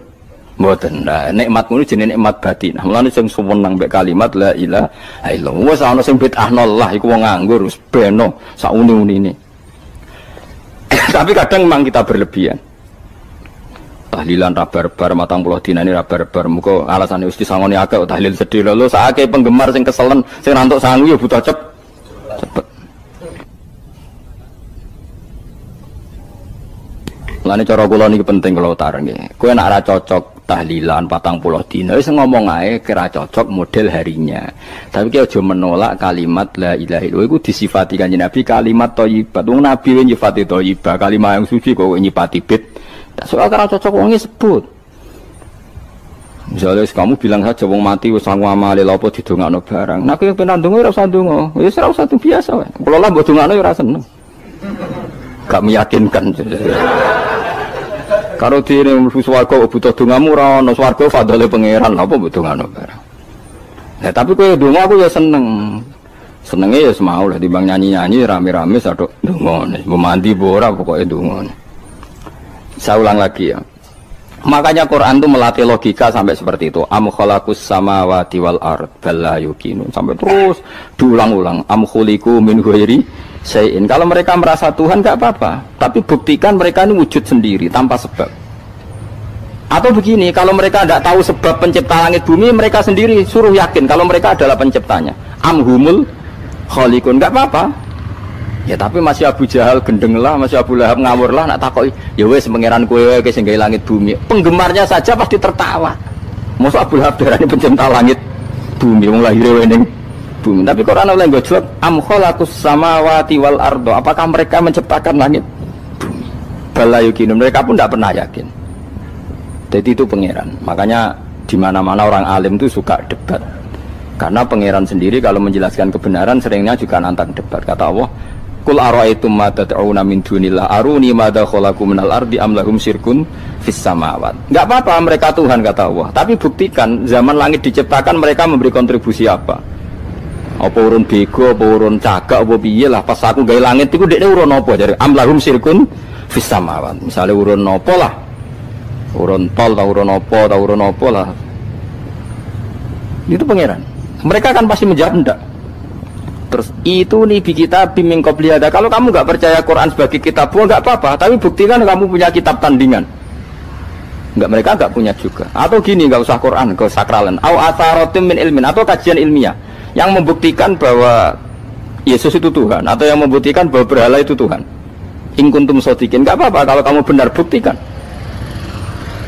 Speaker 1: Mboten. Nah, nikmat ngono jenenge nikmat batin. Mulane sing suwenang mbek kalimat la ilaha illallah. Wis ana sing bid'ahno Allah iku wong nganggur wis beno sak uni-unine. Tapi kadang memang kita berlebihan. Tahlilan rabar-bar matang puluh dina ini rabar-bar. Muga alasane wis disangoni akeh tahlil sedih lho. Sakake penggemar sing keselen sing rantuk sangu ya butuh cepet. Lane cara kula niki penting kula utara nggih. Kowe nek ora cocok tahlilan 40 dina wis ngomong ae kira cocok model harinya. Tapi ki aja menolak kalimat la ilaha illallah iku disifati Kanjeng Nabi kalimat thayyibat. Wong Nabi nyifati thayyibah, kalimat yang suci kok nyifati bid. Tak soal kira cocok wong sebut. Misalnya kamu bilang saja wong mati wis sangu amale lha apa didongakno barang. Nek kowe pengen ndonga ora usah ndonga. Wis ora usah biasa wae. Kula lah mbok dongakno ya ora seneng. Gak meyakinkan. Karo dene mlebu swarga butuh dongamu ora ono swarga fadhole pangeran apa mbok dongano barang. Nah tapi kowe donga aku ya seneng. Senenge ya semau lah timbang nyanyi-nyanyi rame-rame sadok ndongane. Mbok mandi mbok ora pokoke ndongane. Saya ulang lagi ya. Makanya Quran itu melatih logika sampai seperti itu. Am khalaqus samawati wal ard bal la yuqinun. Sampai terus diulang-ulang. Am khuliqu min ghairi syai'in. Kalau mereka merasa Tuhan enggak apa-apa, tapi buktikan mereka ini wujud sendiri tanpa sebab. Atau begini, kalau mereka tidak tahu sebab pencipta langit bumi, mereka sendiri suruh yakin kalau mereka adalah penciptanya. Am humul khaliqun, enggak apa-apa. Ya tapi masih Abu Jahal gendeng lah, masih Abu Lahab ngawur lah, nak takoki, ya wes pangeran kowe ke sing gawe langit bumi. Penggemarnya saja pasti tertawa. Mosok Abu Lahab darani pencipta langit bumi, wong lahir ning bumi. Tapi Quran oleh nggo jawab, am khalaqus samawati wal ardo. Apakah mereka menciptakan langit bumi? Bala yuqinun, mereka pun tidak pernah yakin. Jadi itu pangeran. Makanya di mana-mana orang alim itu suka debat. Karena pangeran sendiri kalau menjelaskan kebenaran seringnya juga nantang debat. Kata Allah, Qul ara'aytum ma tad'una min dunillah aruni madza khalaqu minal ardi am lahum syirkun fis samawat. Enggak apa-apa mereka Tuhan kata Allah, tapi buktikan zaman langit diciptakan mereka memberi kontribusi apa? Apa urun bego, apa urun cagak, apa piye lah pas aku gawe langit iku dekne urun apa jare am lahum syirkun fis samawat. Misale urun apa lah? Urun tol ta urun apa lah. Itu pangeran. Mereka kan pasti menjawab enggak. Terus itu nih kita bimbing qobliyada. Kalau kamu nggak percaya Quran sebagai kitab, nggak apa-apa. Tapi buktikan kamu punya kitab tandingan. Nggak, mereka nggak punya juga. Atau gini, nggak usah Quran, nggak usah sakralan. Au atharotim min ilmin, atau kajian ilmiah yang membuktikan bahwa Yesus itu Tuhan, atau yang membuktikan bahwa berhala itu Tuhan. In kuntum shodiqin, nggak apa-apa. Kalau kamu benar buktikan.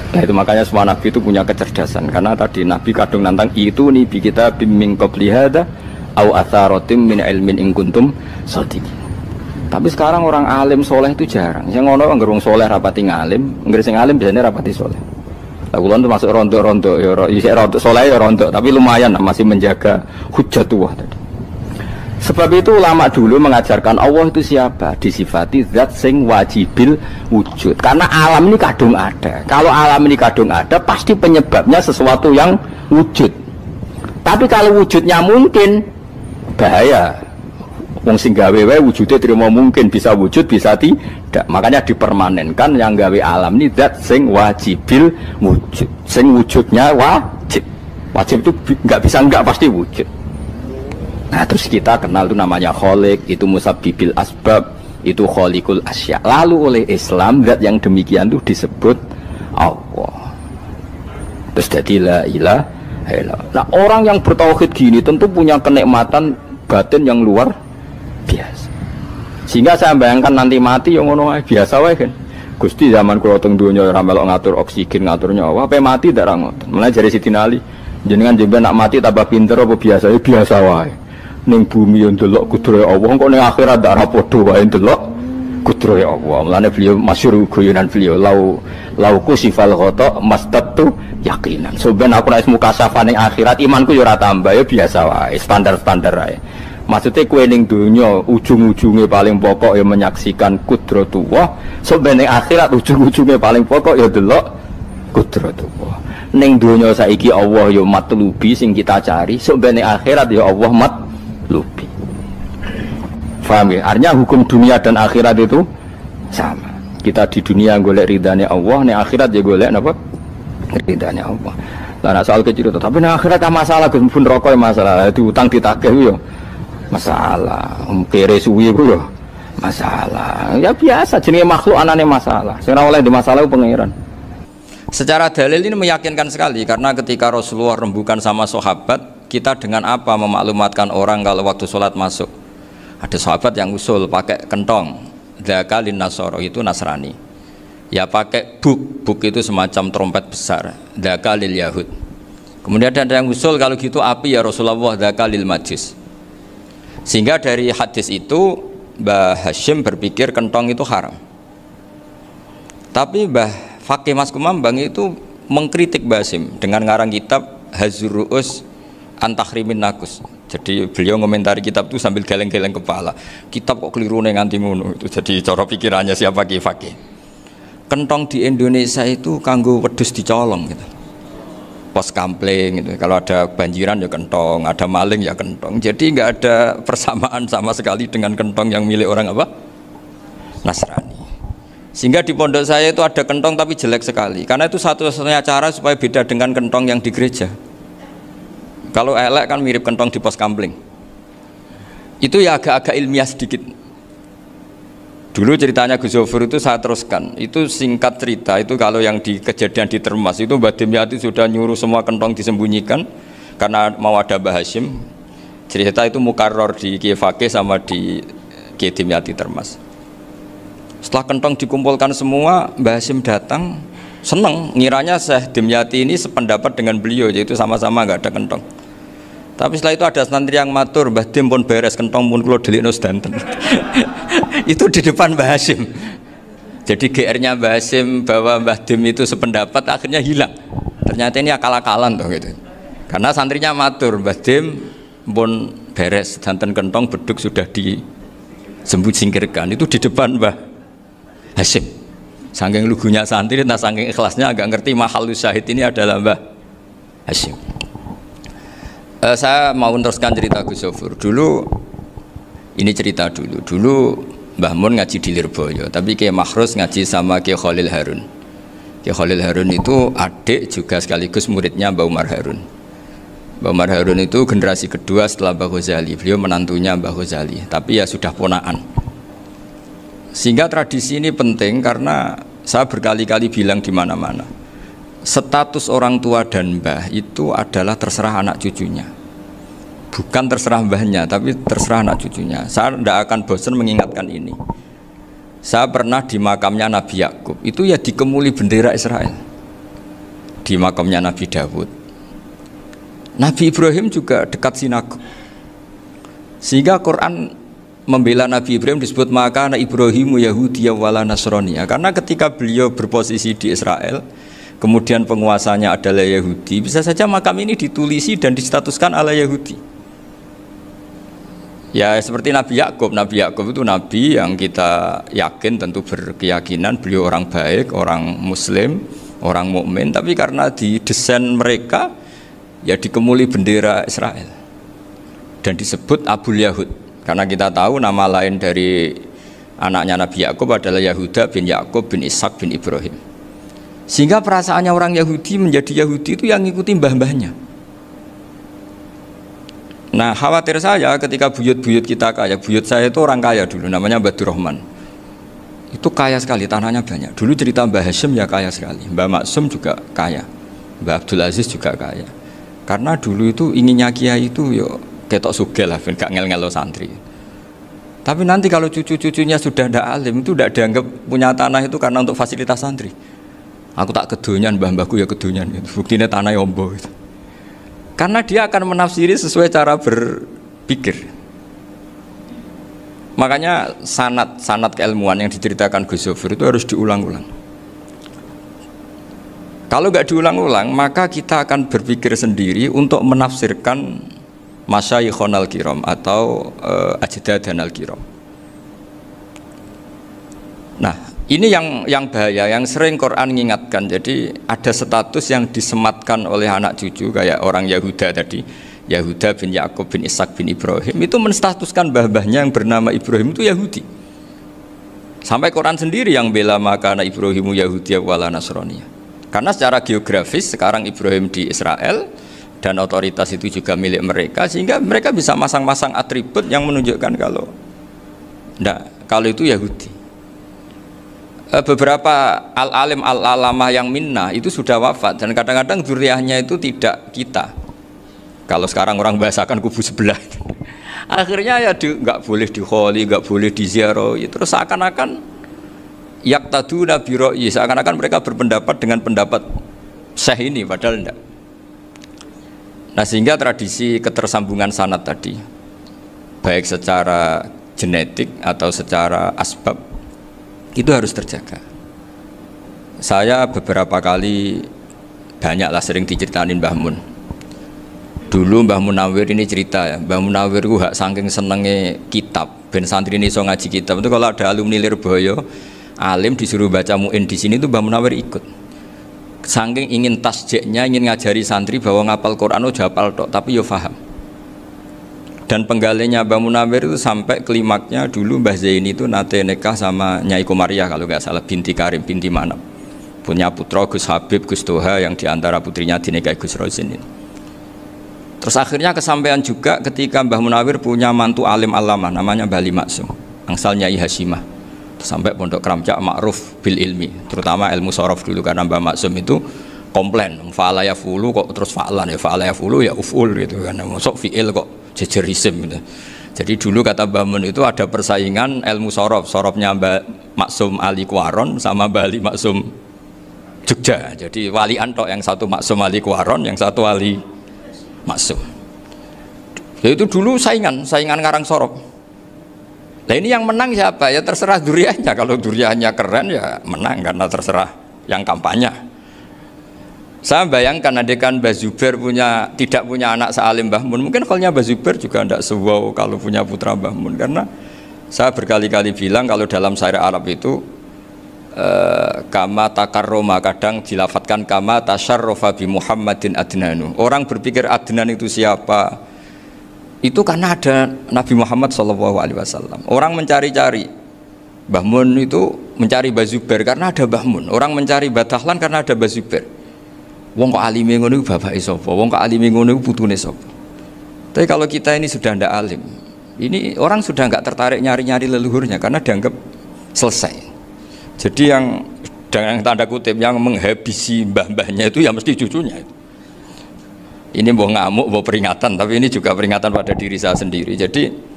Speaker 1: Nah itu makanya semua Nabi itu punya kecerdasan. Karena tadi Nabi kadung nantang itu nih kita bimbing qobliyada. Au atharotim min ilmin in kuntum shodiqin. Tapi sekarang orang alim soleh itu jarang. Yang ngono ngerung soleh rapati ngalim, nggere sing alim biasanya rapati soleh. Lah kula itu masuk rontok-rontok ya isih rontok soleh ya rontok, tapi lumayan masih menjaga hujjatullah tadi. Sebab itu ulama dulu mengajarkan Allah itu siapa? Disifati zat sing wajibil wujud. Karena alam ini kadung ada. Kalau alam ini kadung ada, pasti penyebabnya sesuatu yang wujud. Tapi kalau wujudnya mungkin, bahaya. Wong sing gawe wae wujude terima mungkin, bisa wujud bisa tidak. Makanya dipermanenkan yang gawe alam ini zat sing wajibil wujud. Sing wujudnya wajib. Wajib itu enggak bisa enggak, pasti wujud. Nah, terus kita kenal itu namanya khaliq, itu musabbibil asbab, itu khaliqul asya. Lalu oleh Islam zat yang demikian itu disebut Allah. Terus jadi la ilaha illallah. Nah, orang yang bertauhid gini tentu punya kenikmatan batin yang luar biasa. Sehingga saya bayangkan nanti mati yang ngono biasa wae kan. Gusti zaman kula teng donya ora melok ngatur oksigen, ngatur nyawa, ape mati ndak ra ngoten. Mulai jare Sidina Ali, jenengan jenengan nak mati tambah pinter apa biasa? Ya biasa wae. Ning bumi yo ndelok kudrohe Allah, kok ning akhirat ndak ra padha wae ndelok kudrohe Allah. Mulane beliau masyhur guyonan beliau lauku sifal ghata mastatu yakinan. Soben aku nek mukasafah ning akhirat imanku yo ora tambah, ya biasa wae, standar-standar wae. Maksudnya kue ning dunya ujung-ujungnya paling pokok ya menyaksikan kudratullah. Sebenarnya akhirat ujung-ujungnya paling pokok ya delok kudratullah. Ning dunya saiki Allah ya matlubi sing kita cari. Sebenarnya akhirat ya Allah matlubi. Paham ya? Artinya hukum dunia dan akhirat itu sama. Kita di dunia golek ridhanya Allah, ning akhirat ya golek napa? Ridhanya Allah. Lah soal kecil itu, tapi ning akhirat kan masalah Gus pun rokok masalah, diutang ditagih yo. Masalah, kere suwi ku yo masalah. Ya biasa jenenge makhluk anane masalah. Sing ora oleh di masalah pangeran. Secara dalil ini meyakinkan sekali karena ketika Rasulullah rembukan sama sahabat, kita dengan apa memaklumatkan orang kalau waktu sholat masuk? Ada sahabat yang usul pakai kentong, dzakalin nasoro itu Nasrani. Ya pakai buk itu semacam trompet besar, dzakalil Yahud. Kemudian ada yang usul kalau gitu api ya Rasulullah, dzakalil Majus. Sehingga dari hadis itu Mbah Hashim berpikir kentong itu haram. Tapi Mbah Fakih Mas Kumambang itu mengkritik Mbah Hashim dengan ngarang kitab Hazurru'us Antahrimin Nakus. Jadi beliau ngomentari kitab itu sambil geleng-geleng kepala. Kitab kok keliru nganti ngono. Itu jadi cara pikirannya siapa Ki Fakih. Kentong di Indonesia itu kanggo wedhus dicolong gitu. Pos kampling gitu. Kalau ada banjiran ya kentong, ada maling ya kentong. Jadi nggak ada persamaan sama sekali dengan kentong yang milik orang apa? Nasrani. Sehingga di pondok saya itu ada kentong tapi jelek sekali. Karena itu satu-satunya cara supaya beda dengan kentong yang di gereja. Kalau elek kan mirip kentong di pos kamling. Itu ya agak-agak ilmiah sedikit. Dulu ceritanya Gus Zofur itu saya teruskan. Itu singkat cerita, itu kalau yang di kejadian di Termas itu Mbah Dimyati sudah nyuruh semua kentong disembunyikan karena mau ada Mbah Hashim. Cerita itu mukarror di Kiai Fakih sama di Kiai Dimyati Termas. Setelah kentong dikumpulkan semua, Mbah Hashim datang, seneng, ngiranya Syekh Dimyati ini sependapat dengan beliau, yaitu sama-sama nggak ada kentong. Tapi setelah itu ada santri yang matur, Mbah Dim pun beres kentong pun kula delikno sedanten. Itu di depan Mbah Hashim. Jadi GR-nya Mbah Hashim bahwa Mbah Dim itu sependapat akhirnya hilang. Ternyata ini akal-akalan toh gitu. Karena santrinya matur, Mbah Dim pun beres sedanten kentong beduk sudah disingkirkan. Itu di depan Mbah Hashim. Saking lugunya santri, nah saking ikhlasnya agak ngerti mahalus syahid ini adalah Mbah Hashim. Saya mau meneruskan cerita Gus Zofur. Dulu ini cerita dulu Mbah Mun ngaji di Lirboyo, tapi Kiai Makhrus ngaji sama Kiai Khalil Harun. Kiai Khalil Harun itu adik juga sekaligus muridnya Mbah Umar Harun. Mbah Umar Harun itu generasi kedua setelah Mbah Ghazali. Beliau menantunya Mbah Ghazali, tapi ya sudah ponaan. Sehingga tradisi ini penting karena saya berkali-kali bilang di mana-mana. Status orang tua dan mbah itu adalah terserah anak cucunya. Bukan terserah mbahnya, tapi terserah anak cucunya. Saya tidak akan bosan mengingatkan ini. Saya pernah di makamnya Nabi Yakub, itu ya dikemuli bendera Israel. Di makamnya Nabi Dawud. Nabi Ibrahim juga dekat sinagog. Sehingga Quran membela Nabi Ibrahim disebut maka anak Ibrahimu Yahudiyya wala Nasraniyya. Karena ketika beliau berposisi di Israel, kemudian penguasanya adalah Yahudi, bisa saja makam ini ditulisi dan distatuskan ala Yahudi. Ya seperti Nabi Yakub. Nabi Yakub itu nabi yang kita yakin tentu berkeyakinan beliau orang baik, orang muslim, orang mukmin, tapi karena di desain mereka ya dikemuli bendera Israel dan disebut Abul Yahud. Karena kita tahu nama lain dari anaknya Nabi Yakub adalah Yahuda bin Yakub bin Ishak bin Ibrahim. Sehingga perasaannya orang Yahudi menjadi Yahudi itu yang ngikuti mbah-mbahnya. Nah khawatir saya ketika buyut-buyut kita kaya. Buyut saya itu orang kaya dulu, namanya Badur Rahman. Itu kaya sekali, tanahnya banyak. Dulu cerita Mbah Hashim ya kaya sekali. Mbah Maksum juga kaya, Mbah Abdul Aziz juga kaya. Karena dulu itu inginnya kiai itu yo ketok sugih lah, gak ngel-ngelo santri. Tapi nanti kalau cucu-cucunya sudah ndak alim, itu tidak dianggap punya tanah itu karena untuk fasilitas santri. Aku tak kedonyan, mbah-mbahku ya kedonyan. Buktinya tanah yombo itu. Karena dia akan menafsiri sesuai cara berpikir. Makanya sanad keilmuan yang diceritakan Gus Zofur itu harus diulang-ulang. Kalau nggak diulang-ulang, maka kita akan berpikir sendiri untuk menafsirkan Masyayikhon al-Kiram atau Ajdadan al-Kiram. Nah, ini yang bahaya, yang sering Quran mengingatkan. Jadi ada status yang disematkan oleh anak cucu kayak orang Yahuda tadi, Yahuda bin Yakub bin Ishak bin Ibrahim, itu menstatuskan mbah-mbahnya yang bernama Ibrahim itu Yahudi. Sampai Quran sendiri yang bela maka anak Ibrahimu Yahudiyya wala Nasraniyya. Karena secara geografis sekarang Ibrahim di Israel dan otoritas itu juga milik mereka, sehingga mereka bisa masang-masang atribut yang menunjukkan kalau itu Yahudi. Beberapa al-alim al-alamah yang minnah itu sudah wafat dan kadang-kadang dzurriyyahnya itu tidak kita. Kalau sekarang orang bahasakan kubu sebelah. Akhirnya ya nggak boleh dikholi, nggak boleh diziarah. Terus seakan-akan yaqtaduna bi ra'yi, seakan-akan mereka berpendapat dengan pendapat syekh ini, padahal enggak. Nah sehingga tradisi ketersambungan sanad tadi, baik secara genetik atau secara asbab, itu harus terjaga. Saya beberapa kali banyaklah sering diceritain Mbah Mun. Dulu Mbah Munawir ini cerita ya, Mbah Munawir itu saking senenge kitab, ben santri ini so ngaji kitab. Itu kalau ada alumni Lirboyo, alim disuruh baca muin di sini itu Mbah Munawir ikut. Saking ingin tasjiknya, ingin ngajari santri bahwa ngapal Quran udah hafal tok, tapi yo paham. Dan penggalinya Mbah Munawir itu sampai klimaknya dulu Mbah Zaini itu nate nikah sama Nyai Komariah kalau nggak salah, binti Karim, binti Manap. Punya putra Gus Habib, Gus Toha yang diantara putrinya dinikahi Gus Rosin ini. Terus akhirnya kesampaian juga ketika Mbah Munawir punya mantu alim alama namanya Mbah Ali Maksum, angsal Nyai Hasyimah. Sampai pondok Kramjak makruf bil ilmi, terutama ilmu sorof dulu karena Mbah Maksum itu komplain, fa'ala ya fulu kok terus fa'lan ya, fa'ala ya fulu ya uf'ul gitu kan, masuk fi'il kok jejer isim gitu. Jadi dulu kata Mbah Mun itu ada persaingan ilmu sorof, sorofnya Mbah Maksum Ali Kuaron sama Mbah Ali Maksum Jogja. Jadi wali antok yang satu Maksum Ali Kuaron, yang satu Ali Maksum. Ya itu dulu saingan ngarang sorof. Nah ini yang menang siapa? Ya terserah duriannya. Kalau duriannya keren ya menang karena terserah yang kampanye. Saya bayangkan adekan Mbah Zubair tidak punya anak sealim Mbah Mun, mungkin kalnya Mbah Zubair juga tidak sewow kalau punya putra Mbah Mun, karena saya berkali-kali bilang kalau dalam syair Arab itu kama takarroma, kadang dilafatkan kama tasyarrofa bi Muhammadin adnanu. Orang berpikir Adnan itu siapa? Itu karena ada Nabi Muhammad SAW. Orang mencari-cari Mbah Mun itu mencari Mbah Zubair karena ada Mbah Mun. Orang mencari Mbah Dahlan karena ada Mbah Zubair. Wong kok alime ngono iku bapake sapa? Wong kok alime ngono iku putune sapa? Tapi kalau kita ini sudah ndak alim, ini orang sudah nggak tertarik nyari-nyari leluhurnya karena dianggap selesai. Jadi yang dengan tanda kutip yang menghabisi mbah-mbahnya itu ya mesti cucunya. Ini mau ngamuk, mau peringatan, tapi ini juga peringatan pada diri saya sendiri. Jadi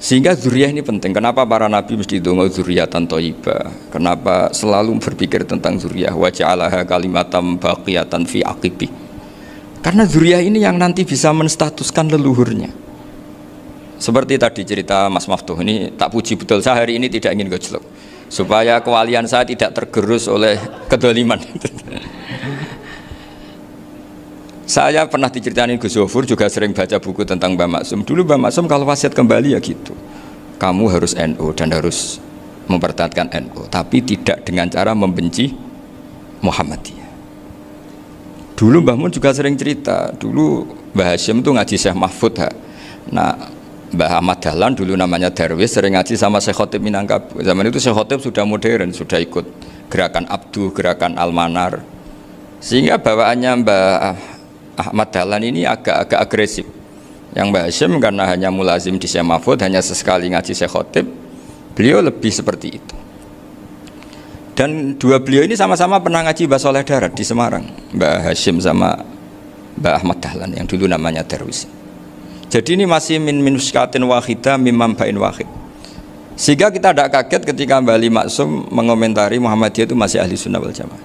Speaker 1: sehingga zuriyah ini penting. Kenapa para nabi mesti donga zuriyatan thayyibah? Kenapa selalu berpikir tentang zuriyah? Wa ja'alaha kalimatam baqiyatan fi aqibi. Karena zuriyah ini yang nanti bisa menstatuskan leluhurnya. Seperti tadi cerita Mas Maftuh, ini tak puji betul, saya hari ini tidak ingin gojlok supaya kewalian saya tidak tergerus oleh kedoliman. Saya pernah diceritain Gus Zofur, juga sering baca buku tentang Mbah Maksum. Dulu Mbah Maksum kalau wasiat kembali ya gitu, kamu harus NU dan harus mempertahankan NU, tapi tidak dengan cara membenci Muhammadiyah. Dulu Mbah Mun juga sering cerita, dulu Mbah Hashim itu ngaji Syekh Mahfud. Nah Mbah Ahmad Dahlan dulu namanya Darwis sering ngaji sama Syekh Khotib Minangkabau. Zaman itu Syekh Khotib sudah modern, sudah ikut gerakan Abdu, gerakan Almanar, sehingga bawaannya Mbah Ahmad Dahlan ini agak agresif. Yang Mbah Hashim karena hanya mulazim di Syekh Mahfud, hanya sesekali ngaji Syekh Khotib, beliau lebih seperti itu. Dan dua beliau ini sama-sama pernah ngaji Mbah Soleh Darat di Semarang, Mbah Hashim sama Mbah Ahmad Dahlan yang dulu namanya Darwis. Jadi ini masih min minuskatin wahidah mimam bain wahid. Sehingga kita tidak kaget ketika Mbah Ali Maksum mengomentari Muhammadiyah itu masih ahli sunnah wal jamaah.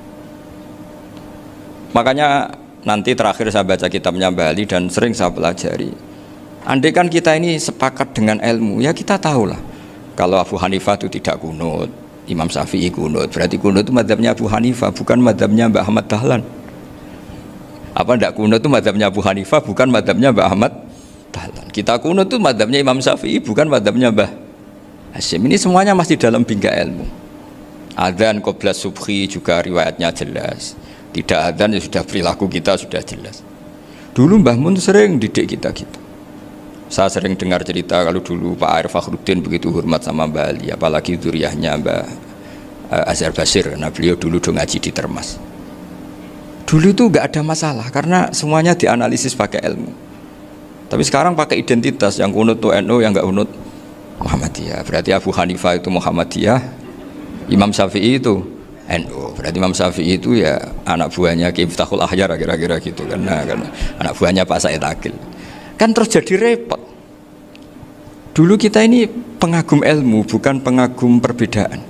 Speaker 1: Makanya nanti terakhir saya baca kitabnya Mbah Ali dan sering saya pelajari. Andai kan kita ini sepakat dengan ilmu, ya kita tahulah kalau Abu Hanifah itu tidak kunut, Imam Syafi'i kunut, berarti kunut itu mazhabnya Abu Hanifah, bukan mazhabnya Mbah Ahmad Dahlan. Apa tidak kunut itu mazhabnya Abu Hanifah, bukan mazhabnya Mbah Ahmad Dahlan. Kita kunut itu mazhabnya Imam Syafi'i, bukan mazhabnya Mbah Hashim. Ini semuanya masih dalam bingkai ilmu. Adzan qabla subhi juga riwayatnya jelas. Tidak adzan ya sudah perilaku kita sudah jelas. Dulu Mbah Mun sering didik kita gitu. Saya sering dengar cerita kalau dulu Pak Arif Fakhruddin begitu hormat sama Mbah Ali, apalagi zuriyahnya Mbah Azhar Basir, karena beliau dulu ngaji di Termas. Dulu itu nggak ada masalah karena semuanya dianalisis pakai ilmu. Tapi sekarang pakai identitas, yang kunut tuh NU, yang nggak kunut Muhammadiyah. Berarti Abu Hanifah itu Muhammadiyah, Imam Syafi'i itu NU. Berarti Imam Syafi'i itu ya anak buahnya Ki Miftahul Ahyar kira-kira gitu, karena anak buahnya Pak Said Akil. Kan terus jadi repot. Dulu kita ini pengagum ilmu, bukan pengagum perbedaan.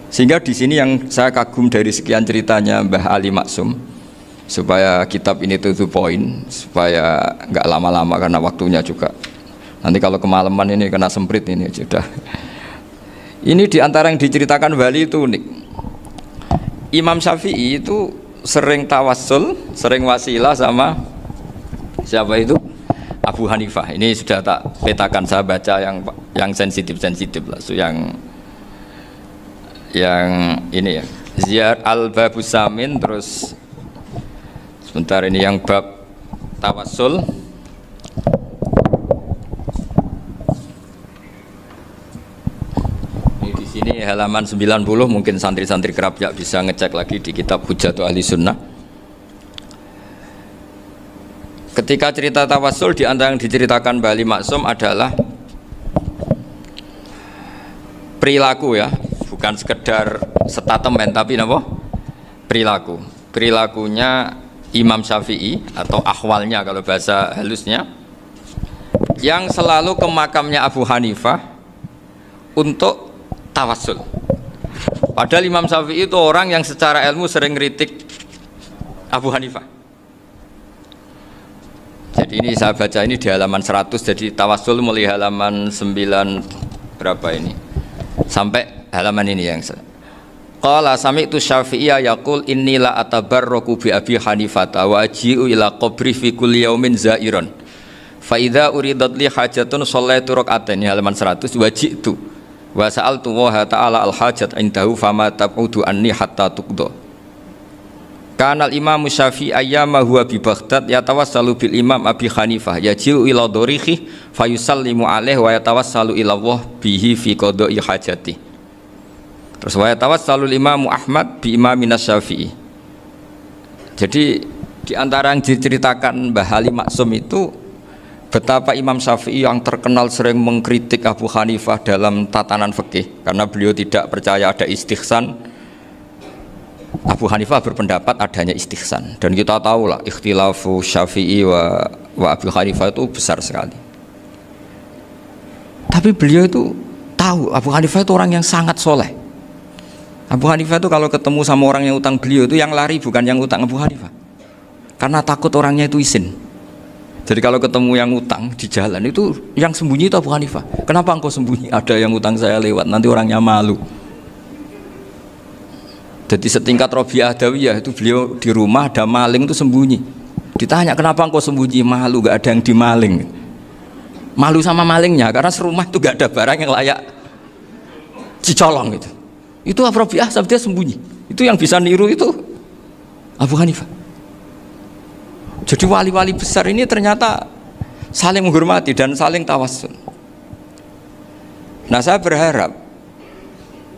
Speaker 1: Sehingga di sini yang saya kagum dari sekian ceritanya Mbah Ali Maksum, supaya kitab ini to the point, supaya nggak lama-lama karena waktunya juga. Nanti kalau kemalaman ini kena semprit ini sudah. Ini diantara yang diceritakan Bali itu unik. Imam Syafi'i itu sering tawassul, sering wasilah sama siapa itu? Abu Hanifah. Ini sudah tak petakan, saya baca yang sensitif lah, so yang ini ya. Ziyar al-Babus Samin, terus sebentar ini yang bab tawassul. halaman 90, mungkin santri-santri kerap ya bisa ngecek lagi di kitab Hujatul Ahli Sunnah. Ketika cerita tawassul, di antara yang diceritakan Mbah Ali Maksum adalah perilaku ya, bukan sekedar statement tapi apa? Perilaku. Perilakunya Imam Syafi'i atau ahwalnya kalau bahasa halusnya, yang selalu ke makamnya Abu Hanifah untuk tawassul. Padahal Imam Syafi'i itu orang yang secara ilmu sering kritik Abu Hanifah. Jadi ini saya baca ini di halaman 100, jadi tawassul mulai halaman 9 berapa ini sampai halaman ini yang qala sami'tu Syafi'iyya yaqul inni la atabarraku bi Abi Hanifah wa aji'u ila qabri fi kulli yaumin za'iran fa idza uridat li hajatun shallaitu rak'atain, halaman 100, waji'tu wa sa'altu wa ta'ala al hajat indahu fama tab'udu anni hatta tuqda. Kana al imam Syafi'i ayyama huwa bi Baghdad yatawassalu bil imam Abi Hanifah yaji'u ila dorihi fayusallimu alaihi wa yatawassalu ila Allah bihi fi qada'i hajati. Terus wa yatawassalu imam Ahmad bi imamina Syafi'i. Jadi di antara yang diceritakan Mbah Ali Maksum itu betapa Imam Syafi'i yang terkenal sering mengkritik Abu Hanifah dalam tatanan fikih karena beliau tidak percaya ada istihsan. Abu Hanifah berpendapat adanya istihsan, dan kita tahu lah ikhtilafu Syafi'i wa Abu Hanifah itu besar sekali. Tapi beliau itu tahu Abu Hanifah itu orang yang sangat soleh. Abu Hanifah itu kalau ketemu sama orang yang utang beliau itu yang lari bukan yang utang Abu Hanifah, karena takut orangnya itu izin. Jadi kalau ketemu yang utang di jalan itu yang sembunyi itu Abu Hanifah. Kenapa engkau sembunyi? Ada yang utang saya lewat, nanti orangnya malu. Jadi setingkat Robi'ah Adawiyah itu beliau di rumah ada maling itu sembunyi. Ditanya kenapa engkau sembunyi? Malu, gak ada yang dimaling. Malu sama malingnya karena serumah itu gak ada barang yang layak dicolong gitu. Itu Robi'ah sampai dia sembunyi. Itu yang bisa niru itu Abu Hanifah. Jadi wali-wali besar ini ternyata saling menghormati dan saling tawassul. Nah, saya berharap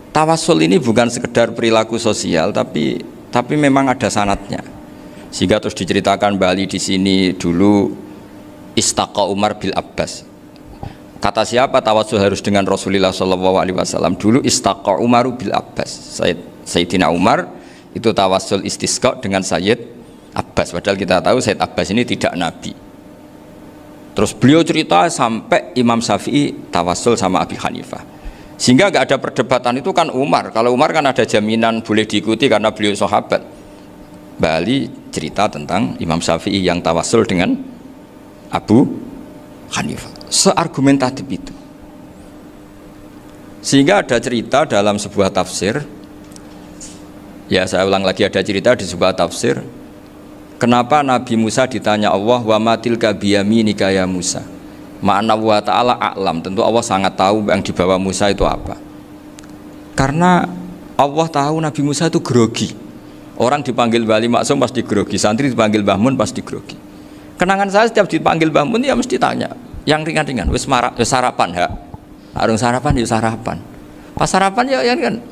Speaker 1: tawassul ini bukan sekedar perilaku sosial, tapi memang ada sanadnya. Sehingga terus diceritakan Bali di sini dulu istaqa Umar bil Abbas. Kata siapa tawassul harus dengan Rasulullah SAW? Dulu istaqa Umar bil Abbas. Sayyidina Umar itu tawassul istisqa dengan Sayyid Abbas, padahal kita tahu Sayyid Abbas ini tidak nabi. Terus beliau cerita sampai Imam Syafi'i tawassul sama Abi Hanifah, sehingga gak ada perdebatan. Itu kan Umar, kalau Umar kan ada jaminan boleh diikuti karena beliau sahabat. Bali cerita tentang Imam Syafi'i yang tawassul dengan Abu Hanifah, seargumentatif itu. Sehingga ada cerita dalam sebuah tafsir, ya saya ulang lagi, ada cerita di sebuah tafsir. Kenapa Nabi Musa ditanya Allah, wa matilka biyaminika ya Musa? Ma'ana wa ta'ala a'lam. Tentu Allah sangat tahu yang dibawa Musa itu apa. Karena Allah tahu Nabi Musa itu grogi. Orang dipanggil Mbah Ali Maksum pasti grogi, santri dipanggil Mbah Mun pasti grogi. Kenangan saya setiap dipanggil Mbah Mun ya mesti tanya yang ringan-ringan, wis sarapan ha. Arung sarapan ya sarapan. Pas sarapan ya kan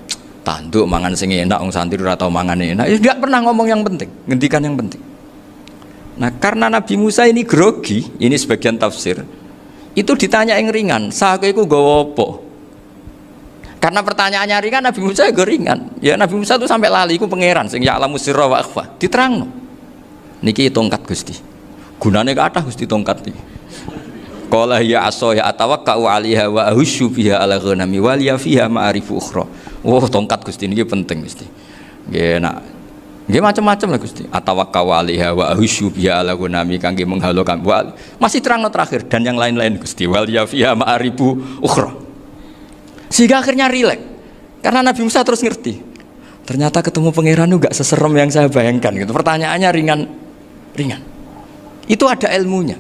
Speaker 1: tanduk mangan sing enak, wong santri ora tau mangan enak. Ya enggak pernah ngomong yang penting, ngendikan yang penting. Nah, karena Nabi Musa ini grogi, ini sebagian tafsir, itu ditanya yang ringan, sake iku nggawa apa? Karena pertanyaannya ringan, Nabi Musa juga ringan. Ya Nabi Musa itu sampai lali iku pangeran sing ya'lamu sirra wa akhfa. Diterangno. Niki tongkat Gusti. Gunane kathah Gusti tongkat iki. Qala ya aso ya atawakkau 'alaiha wa ahusyu biha 'ala ghanami wal ya fiha ma'arifu ukhra. Oh, tongkat Gusti niki penting Gusti. Nggih nak nggih macam-macam lah Gusti. Atawakkau 'alaiha wa ahusyu biha 'ala ghanami kangge menghalokan. Masih terangno terakhir dan yang lain-lain Gusti. Wal ya fiha ma'arifu ukhra. Sehingga akhirnya rileks. Karena Nabi Musa terus ngerti. Ternyata ketemu pangeran itu gak seserem yang saya bayangkan gitu. Pertanyaannya ringan. Itu ada ilmunya.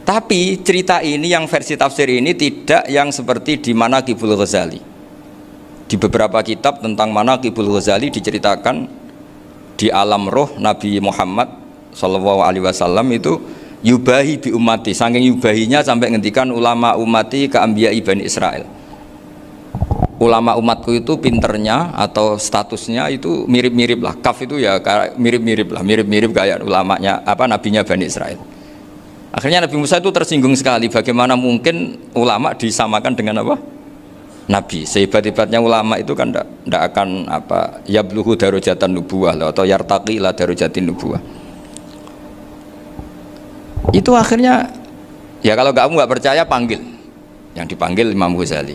Speaker 1: Tapi cerita ini yang versi tafsir ini tidak yang seperti di Manaqibul Ghazali. Di beberapa kitab tentang Manaqibul Ghazali diceritakan di alam roh Nabi Muhammad SAW itu yubahi bi ummati, saking yubahinya sampai ngendikan ulama ummati ke anbiya Bani Israel. ulama umatku itu pinternya atau statusnya itu mirip-mirip lah. Kaf itu ya mirip-mirip lah, mirip-mirip kayak ulamanya apa nabinya Bani Israel. Akhirnya Nabi Musa itu tersinggung sekali, bagaimana mungkin ulama disamakan dengan apa? Nabi. Sehebat-hebatnya ulama itu kan tidak akan apa yabluhu darajatan nubuwah atau yartaqi ila darajatin nubuwah. Itu akhirnya ya kalau kamu nggak percaya panggil. Yang dipanggil Imam Ghazali.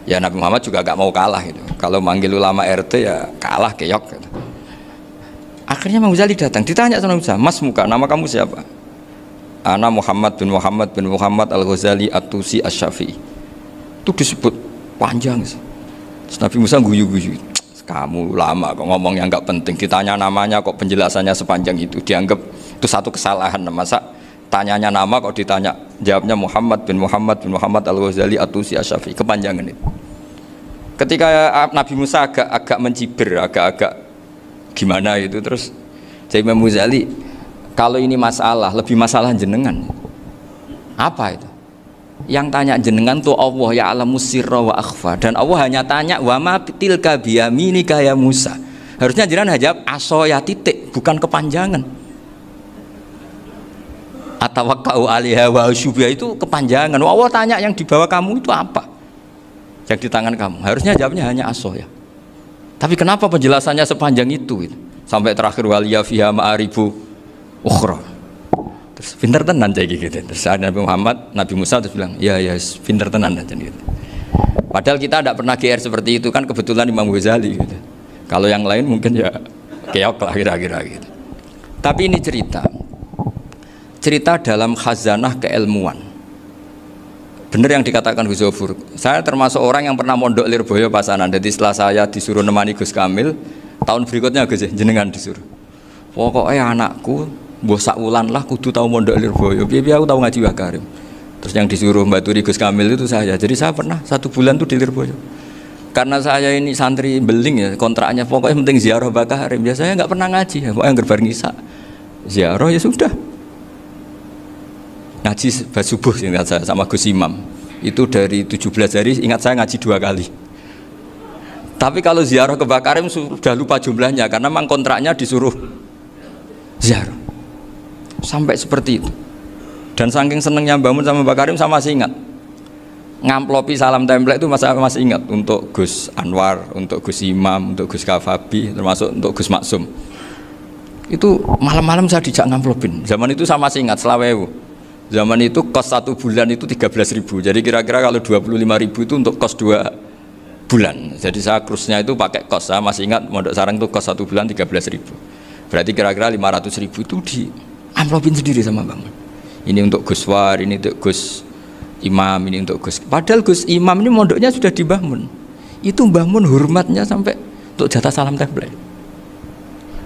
Speaker 1: Ya Nabi Muhammad juga gak mau kalah gitu. Kalau manggil ulama RT ya kalah keok gitu. Akhirnya Imam Ghazali datang, ditanya sama Musa, "Mas muka, nama kamu siapa?" "Ana Muhammad bin Muhammad Al-Ghazali At-Tusi Asy-Syafi'i." Itu disebut panjang. Terus Nabi Musa guyu-guyu. "Kamu ulama kok ngomong yang gak penting, ditanya namanya kok penjelasannya sepanjang itu, dianggap itu satu kesalahan. Masa tanyanya nama kok ditanya jawabnya Muhammad bin Muhammad Al-Ghazali At-Tusi Asy-Syafi'i, kepanjangan itu." Ketika Nabi Musa agak mencibir, agak gimana itu, terus jadi Imam Ghazali, kalau ini masalah, lebih masalah jenengan. Apa itu? Yang tanya jenengan tuh Allah ya alamu sirra wa akhfa, dan Allah hanya tanya wa ma tilka biyaminika ya Musa. Harusnya jenengan jawab asoya titik, bukan kepanjangan. Atawakkau 'alaiha wa syubha itu kepanjangan. Allah tanya yang di bawah kamu itu apa? Yang di tangan kamu. Harusnya jawabnya hanya asoya. Tapi kenapa penjelasannya sepanjang itu? Sampai terakhir waliya fiha ma'aribu ukhra. Terus pinter tenan kayak gitu. Terus Nabi Musa terus bilang, "Ya pinter tenan aja gitu." Padahal kita tidak pernah GR seperti itu kan, kebetulan Imam Ghazali gitu. Kalau yang lain mungkin ya keok lah kira-kira gitu. Tapi ini cerita dalam khazanah keilmuan. Benar yang dikatakan Gus Zofur. Saya termasuk orang yang pernah mondok Lirboyo Pasanan. Jadi setelah saya disuruh nemani Gus Kamil, tahun berikutnya Gus jenengan disuruh. Pokoknya anakku mbok sak wulan lah kudu tahu mondok Lirboyo. Piye aku tahu ngaji Mbah Karim. Terus yang disuruh mbaturi Gus Kamil itu saya. Jadi saya pernah 1 bulan tuh di Lirboyo. Karena saya ini santri beling ya, kontraknya pokoknya penting ziarah Mbah Karim. Biasanya nggak pernah ngaji ya, pokoknya gerbar ngisa. Ziarah ya sudah. Ngaji subuh ingat saya sama Gus Imam itu dari 17 hari ingat saya ngaji 2 kali. Tapi kalau ziarah ke Mbah Karim sudah lupa jumlahnya karena memang kontraknya disuruh ziarah sampai seperti itu. Dan saking senengnya bangun sama Mbah Karim saya masih ingat ngamplopi salam template itu masih ingat untuk Gus Anwar, untuk Gus Imam, untuk Gus Kafabi, termasuk untuk Gus Maksum. Itu malam-malam saya dijak ngamplopin. Zaman itu saya masih ingat selawewu. Zaman itu kos 1 bulan itu 13.000. Jadi kira-kira kalau 25.000 itu untuk kos 2 bulan. Jadi saya krusnya itu pakai kos. Saya masih ingat Mondok Sarang itu kos 1 bulan 13.000. Berarti kira-kira 500.000 itu di amplopin sendiri sama Bang. Ini untuk Gus War, ini untuk Gus Imam, ini untuk Gus. Padahal Gus Imam ini mondoknya sudah di Mbah Mun. Itu Mbah Mun hormatnya sampai untuk jatah salam template.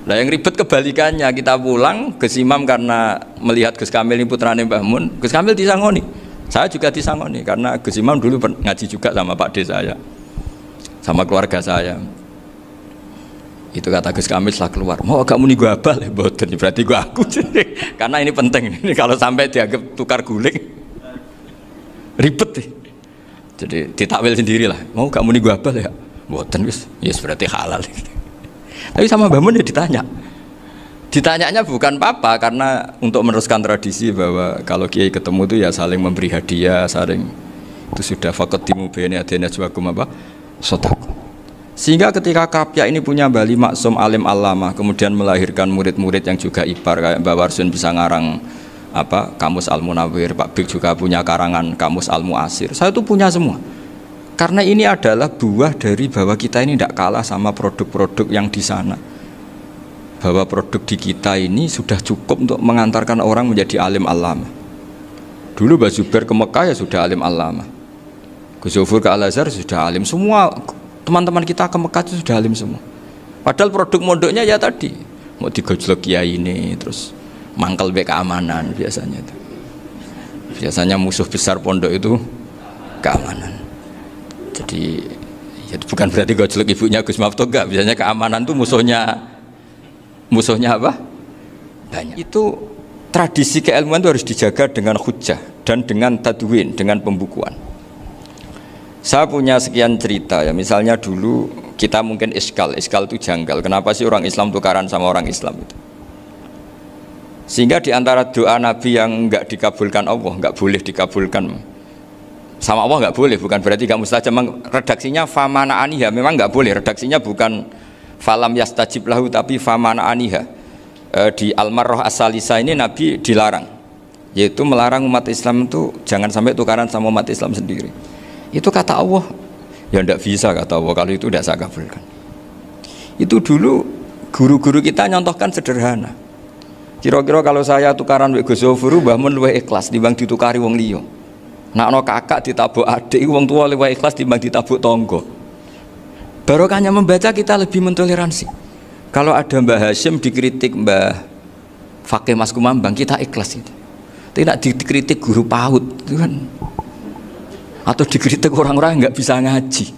Speaker 1: Nah yang ribet kebalikannya, kita pulang Gus Imam karena melihat Gus Kamil ini putrane Mbah Mun, Gus Kamil disangoni. Saya juga disangoni karena Gus Imam dulu ngaji juga sama Pak D saya, sama keluarga saya. Itu kata Gus Kamil setelah keluar, "Mau agak muni gua abal ya boten, berarti gua aku." Karena ini penting, ini kalau sampai dianggap tukar guling ribet deh. Jadi ditakwil sendirilah, "Mau gak muni gua abal ya boten wis, yes berarti halal." Tapi sama Mbah Mun ya ditanya. Ditanyanya bukan apa karena untuk meneruskan tradisi bahwa kalau kiai ketemu itu ya saling memberi hadiah, saling itu sudah faqaddimu baina adina juakum apa? Sedekah. Sehingga ketika Kapya ini punya Bali Maksum alim alama, kemudian melahirkan murid-murid yang juga ibar kayak Mbah Warsun bisa ngarang apa? Kamus Al-Munawwir, Pak Bik juga punya karangan Kamus Al-Mu'asir. Saya itu punya semua. Karena ini adalah buah dari bahwa kita ini tidak kalah sama produk-produk yang di sana. Bahwa produk di kita ini sudah cukup untuk mengantarkan orang menjadi alim alama. Dulu Mbah Zubair ke Mekah ya sudah alim alama. Gus Zofur ke Al-Azhar sudah alim. Semua teman-teman kita ke Mekah itu sudah alim semua. Padahal produk mondoknya ya tadi mau digojlok kiai ini, terus mangkel be keamanan biasanya itu. Biasanya musuh besar pondok itu keamanan. Jadi ya bukan berarti gojlok ibunya Gus Maftuh, enggak. Biasanya keamanan tuh musuhnya apa? Banyak. Itu tradisi keilmuan itu harus dijaga dengan hujjah dan dengan tadwin, dengan pembukuan. Saya punya sekian cerita ya, misalnya dulu kita mungkin iskal itu janggal. Kenapa sih orang Islam tukaran sama orang Islam itu? Sehingga di antara doa Nabi yang enggak dikabulkan Allah, enggak boleh dikabulkan sama Allah, enggak boleh, bukan berarti enggak mustajab. Memang redaksinya famana aniha, memang enggak boleh. Redaksinya bukan falam yastajib lahu tapi famana aniha. Di Al-Marrah As-Salisa ini Nabi dilarang, yaitu melarang umat Islam itu jangan sampai tukaran sama umat Islam sendiri. Itu kata Allah, ya tidak bisa kata Allah, kalau itu tidak saya kabulkan. Itu dulu guru-guru kita nyontohkan sederhana. Kira-kira kalau saya tukaran wek Gus Zofuru, Mbah Mun luwih ikhlas timbang ditukari wong liya. Nak ana kakak ditabuk adik, wong tua luwih ikhlas timbang ditabuk tangga. Barokahnya membaca kita lebih mentoleransi. Kalau ada Mbah Hashim dikritik Mbah Fakih Mas Kumambang, kita ikhlas itu. Tidak dikritik guru PAUD, itu kan. Atau dikritik orang-orang yang nggak bisa ngaji.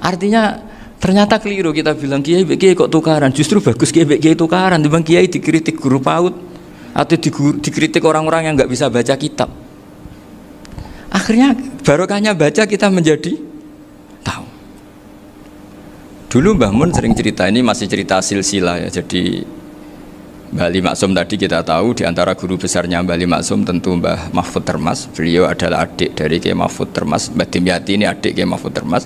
Speaker 1: Artinya ternyata keliru kita bilang kiai kok tukaran. Justru bagus kiai tukaran dibanding kiai dikritik guru PAUD atau dikritik orang-orang yang nggak bisa baca kitab. Akhirnya barokahnya baca kita menjadi tahu. Dulu Mbah Mun sering cerita, ini masih cerita silsilah ya. Jadi Mbah Ali Maksum tadi kita tahu di antara guru besarnya Mbah Ali Maksum tentu Mbah Mahfud Termas. Beliau adalah adik dari Kiai Mahfud Termas. Mbah Dimyati ini adik Kiai Mahfud Termas.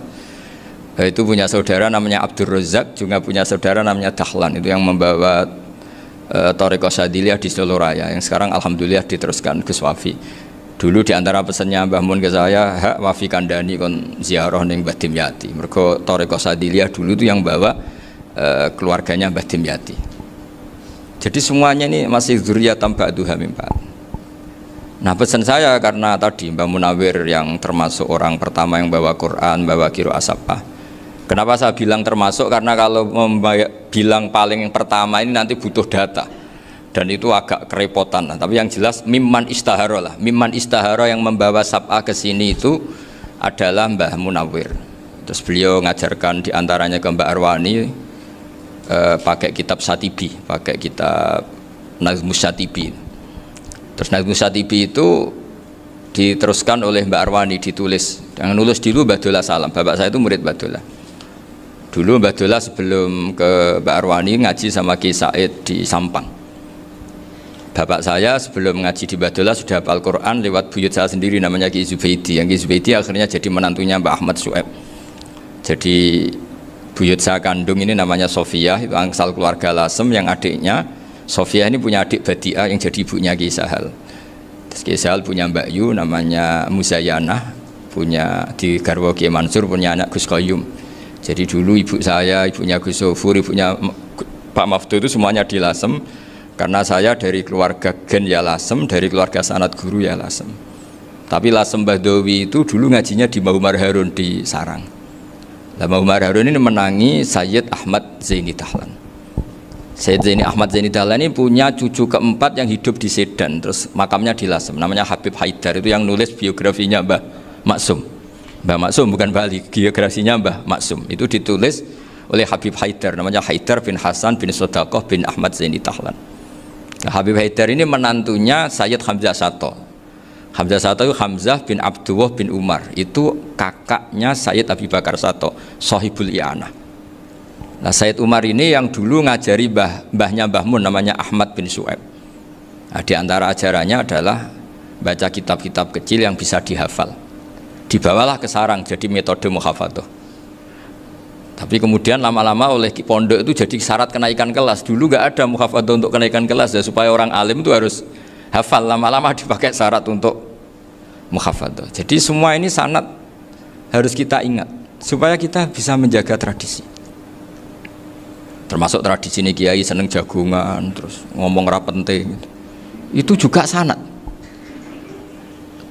Speaker 1: Itu punya saudara namanya Abdul Razak, juga punya saudara namanya Dahlan. Itu yang membawa Thariqah Syadziliyah di Solo Raya, yang sekarang alhamdulillah diteruskan Gus Wafi. Dulu di antara pesannya Mbah Mun ke saya, hak Wafi kandani kon ziarah ning Mbah Dimyati. Mergo Thariqah Syadziliyah dulu itu yang bawa keluarganya Mbah Dimyati. Jadi semuanya ini masih dzurriyyatan ba'duha min ba'd. Nah pesan saya karena tadi Mbah Munawir yang termasuk orang pertama yang bawa Quran, bawa qiraah sab'ah. Kenapa saya bilang termasuk? Karena kalau bilang paling pertama ini nanti butuh data. Dan itu agak kerepotan. Nah, tapi yang jelas mimman istahara lah. Mimman istahara yang membawa sab'ah ke sini itu adalah Mbah Munawir. Terus beliau ngajarkan diantaranya ke Mbak Arwani, pakai kitab Satibi, pakai kitab Nazmus Satibi. Terus Nazmus Satibi itu diteruskan oleh Mbak Arwani, ditulis. Yang nulis dulu Mbak Dola Salam. Bapak saya itu murid Mbak Dola. Dulu Mbak Dola sebelum ke Mbak Arwani ngaji sama Ki Said di Sampang. Bapak saya sebelum ngaji di Mbak Dola sudah hafal Quran lewat buyut saya sendiri namanya Ki Zubaidi. Yang Ki Zubaidi akhirnya jadi menantunya Mbak Ahmad Su'eb. Jadi buyut saya kandung ini namanya Sofia, itu angsal keluarga Lasem, yang adiknya Sofia ini punya adik Badiah yang jadi ibunya Ki Sahal. Terus Ki Sahal punya Mbak Yu namanya Muzayanah, punya di garwa Ki Mansur punya anak Gus Qayyum. Jadi dulu ibu saya, ibunya Gus Sofur, ibunya Pak Maftu itu semuanya di Lasem. Karena saya dari keluarga Gen ya Lasem, dari keluarga sanad guru ya Lasem. Tapi Lasem Bahdawi itu dulu ngajinya di Mbah Umar Harun di Sarang. Mbah Umar Harun ini menangi Sayyid Ahmad Zaini Dahlan. Sayyid Zaini Ahmad Zaini Dahlan ini punya cucu keempat yang hidup di Sedan, terus makamnya di Lasem, namanya Habib Haidar. Itu yang nulis biografinya Mbah Maksum. Mbah Maksum bukan Bali, biografinya Mbah Maksum. Itu ditulis oleh Habib Haidar, namanya Haidar bin Hasan bin Sodaqoh bin Ahmad Zaini Dahlan. Nah, Habib Haidar ini menantunya Sayyid Hamzah Sato. Hamzah Sato itu Hamzah bin Abdullah bin Umar, itu kakaknya Sayyid Abi Bakar Sato, Sohibul I'anah. Nah Sayyid Umar ini yang dulu ngajari mbahnya Mbah Mun namanya Ahmad bin Su'eb. Nah, di antara ajarannya adalah baca kitab-kitab kecil yang bisa dihafal. Dibawalah ke sarang jadi metode muhafadzah. Tapi kemudian lama-lama oleh pondok itu jadi syarat kenaikan kelas. Dulu nggak ada muhafadzah untuk kenaikan kelas ya, supaya orang alim itu harus hafal, lama-lama dipakai syarat untuk muhafadzah. Jadi semua ini sanad harus kita ingat supaya kita bisa menjaga tradisi. Termasuk tradisi ini kiai seneng jagungan, terus ngomong ra penting gitu. Itu juga sanad.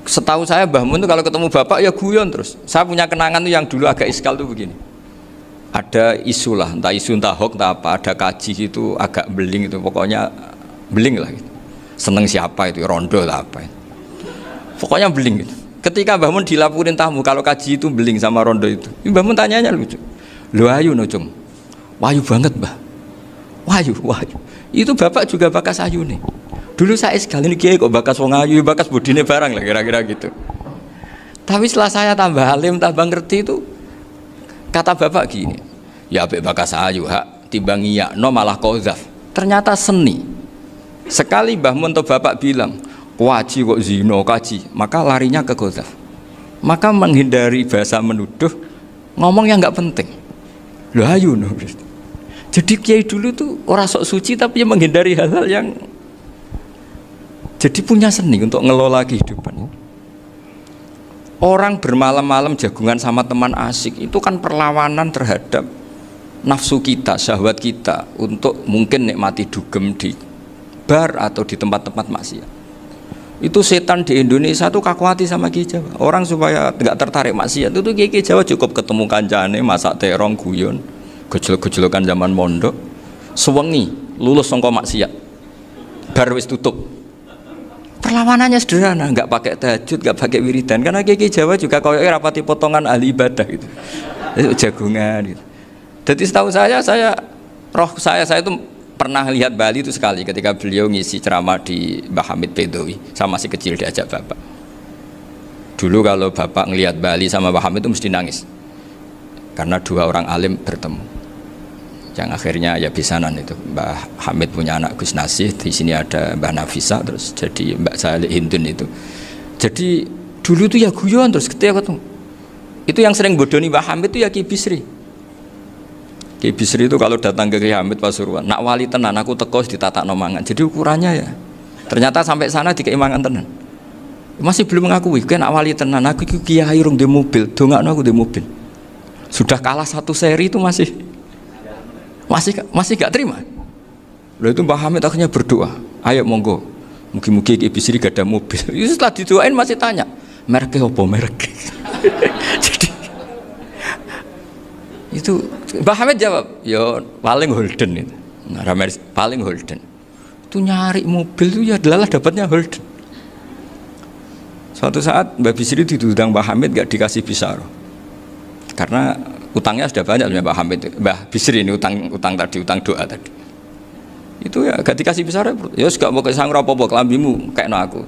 Speaker 1: Setahu saya Mbah Mun itu kalau ketemu bapak ya guyon terus. Saya punya kenangan tuh yang dulu agak iskal tuh begini. Ada isu lah, entah isu entah hoax entah apa, ada kaji itu agak beling itu, pokoknya beling lah gitu. Seneng siapa itu, rondo lah apa itu. Pokoknya beling gitu. Ketika Mbah Mun dilaporin tamu kalau kaji itu beling sama rondo itu, Mbah Mun tanyanya lucu. Lho ayu no cung, wayu banget Mbah. Wayu. Itu bapak juga bakas ayu nih. Dulu saya sekali ini kiai kok bakas wong ayu, bakas budine barang lah kira-kira gitu. Tapi setelah saya tambah alim, tambah ngerti itu, kata bapak gini, ya abek bakas ayu hak timbang iya no malah kozaf. Ternyata seni. Sekali Mbah Mun atau bapak bilang kaji kok zino kaji, maka larinya ke kozaf. Maka menghindari bahasa menuduh, ngomong yang nggak penting. Loh ayu no. Jadi kiai dulu tuh orang sok suci tapi menghindari hal-hal yang jadi punya seni untuk ngelola kehidupan. Orang bermalam-malam jagungan sama teman asik itu kan perlawanan terhadap nafsu kita, syahwat kita untuk mungkin nikmati dugem di bar atau di tempat-tempat maksiat. Itu setan di Indonesia tuh kakuati sama Kiai Jawa. Orang supaya tidak tertarik maksiat itu Kiai Jawa cukup ketemu kancane masak terong guyon, gejol-gejolokan zaman mondok, sewengi lulus sangka maksiat. Bar wis tutup. Perlawanannya sederhana, nggak pakai tahajud, nggak pakai wiridan, karena Kiai Jawa juga koyoknya rapati potongan ahli ibadah gitu, jagungan gitu. Jadi setahu saya itu pernah lihat Bali itu sekali ketika beliau ngisi ceramah di Mbah Hamid Bedowi, sama masih kecil diajak bapak. Dulu kalau bapak ngelihat Bali sama Mbah Hamid itu mesti nangis, karena dua orang alim bertemu. Yang akhirnya ya bisanan itu Mbah Hamid punya anak Gus Nasih, di sini ada Mbah Nafisa, terus jadi Mbak Salih Hindun itu. Jadi dulu tuh ya guyon terus ketika ketemu. Itu yang sering bodoni Mbah Hamid itu ya Ki Bisri. Ki Bisri itu kalau datang ke Ki Hamid Pasuruan, nak wali tenan aku teko ditata nomangan. Jadi ukurannya ya. Ternyata sampai sana dikeimangan tenan. Masih belum mengakui, kan nak wali tenan aku kiai rung di mobil, dongakno aku di mobil. Sudah kalah satu seri itu masih gak terima. Lalu itu Mbah Hamid akhirnya berdoa, ayo monggo, mungkin-mungkin Ki Bisri gak ada mobil. Itu setelah didoain masih tanya, mereknya apa merek? Jadi itu Mbah Hamid jawab, yo paling Holden itu, paling Holden. Itu nyari mobil itu ya adalah dapatnya Holden. Suatu saat Mbah Bisri ditudang Mbah Hamid gak dikasih bisaro, karena utangnya sudah banyak Mbah Hamid, Mbah Bisri ini utang tadi, utang doa tadi. Itu ya gak dikasih besar ya gak mau kesang apa-apa kelambimu kayak aku.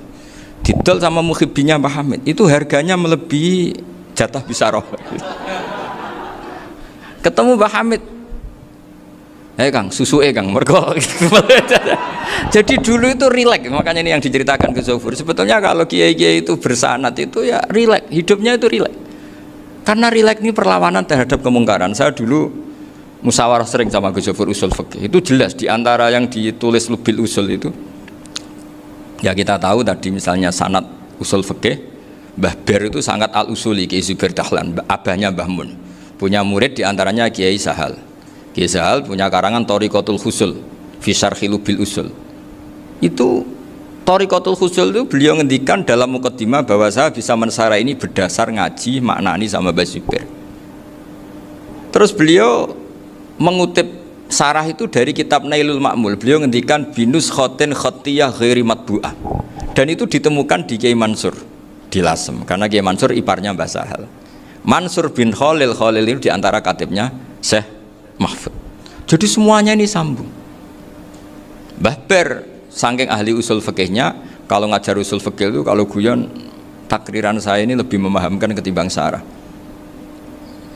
Speaker 1: Didol sama muhibbinya Mbah Hamid. Itu harganya melebihi jatah bisaroh. Ketemu Mbah Hamid. Kang, susu Kang, mergo. Jadi dulu itu rileks, makanya ini yang diceritakan ke Zofur. Sebetulnya kalau kiai-kiai itu bersanat itu ya rileks, hidupnya itu rileks. Karena rileks ini perlawanan terhadap kemungkaran. Saya dulu musyawarah sering sama Gus Zofur usul fikih. Itu jelas di antara yang ditulis Lubil Usul itu. Ya kita tahu tadi misalnya sanad usul fikih, Mbah Ber itu sangat al-usuli Kiai Zubair Dahlan, abahnya Mbah Mun. Punya murid di antaranya Kiai Sahal. Kiai Sahal punya karangan Thariqatul Husul fi Syarhi Lubil Usul. Itu Thariqatul Husul itu beliau ngendikan dalam mukaddimah bahwa saya bisa mensarah ini berdasar ngaji maknani sama Mbah Zubair. Terus beliau mengutip sarah itu dari kitab Nailul Ma'mul. Beliau ngendikan binus khotin khotiyah ghairi matbu'ah. Dan itu ditemukan di Kiai Mansur di Lasem, karena Kiai Mansur iparnya Mbah Sahal. Mansur bin Khalil itu diantara katibnya Syekh Mahfud. Jadi semuanya ini sambung. Mbah Ber saking ahli usul fikihnya, kalau ngajar usul fikih itu kalau guyon takriran saya ini lebih memahamkan ketimbang sarah.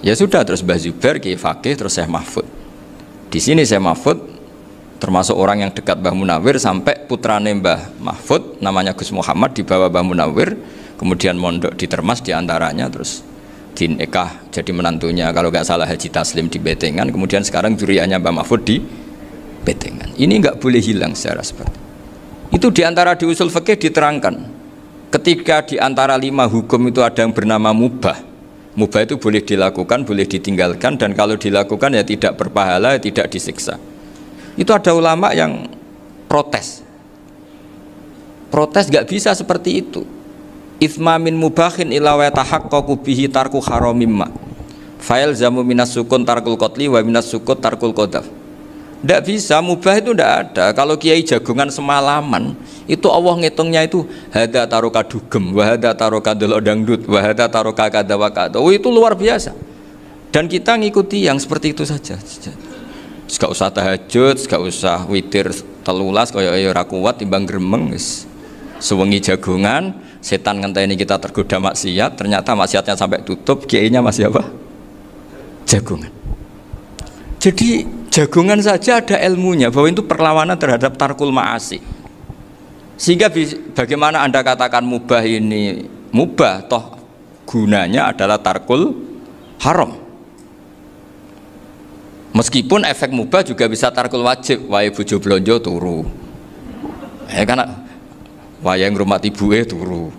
Speaker 1: Ya sudah, terus Mbah Zubair Kiai Fakih, terus Syekh Mahfud. Di sini Syekh Mahfud termasuk orang yang dekat Mbah Munawir, sampai putrane Mbah Mahfud namanya Gus Muhammad dibawa Mbah Munawir, kemudian mondok di Termas diantaranya, terus dinikah jadi menantunya kalau nggak salah Haji Taslim di Betengan, kemudian sekarang juriannya Mbah Mahfud di Betengan. Ini nggak boleh hilang secara seperti itu. Diantara di usul fikih diterangkan, ketika diantara 5 hukum itu ada yang bernama mubah. Mubah itu boleh dilakukan, boleh ditinggalkan, dan kalau dilakukan ya tidak berpahala, tidak disiksa. Itu ada ulama yang protes nggak bisa seperti itu. Ithma min mubahin ila wa tahaqqaqu bihi tarku haramimma fa'il zamu minas sukun tarkul qatli wa minas sukut tarkul qadaf. Tidak bisa, mubah itu tidak ada. Kalau kiai jagungan semalaman, itu Allah ngitungnya itu hada taroka dugem, wahada taroka delok dangdut, wahada taroka kada wakada. Oh, itu luar biasa. Dan kita ngikuti yang seperti itu saja. Gak usah tahajud, gak usah witir telulas, kaya ora kuat timbang gremeng. Sewengi jagungan, setan ngenteni kita tergoda maksiat, ternyata maksiatnya sampai tutup, kiainya masih apa? Jagungan. Jadi jagungan saja ada ilmunya bahwa itu perlawanan terhadap tarkul ma'asi. Sehingga bagaimana Anda katakan mubah ini mubah, toh gunanya adalah tarkul haram. Meskipun efek mubah juga bisa tarkul wajib, wae bojo blonjo turu. Ya kan wayang rumah ibuke turu.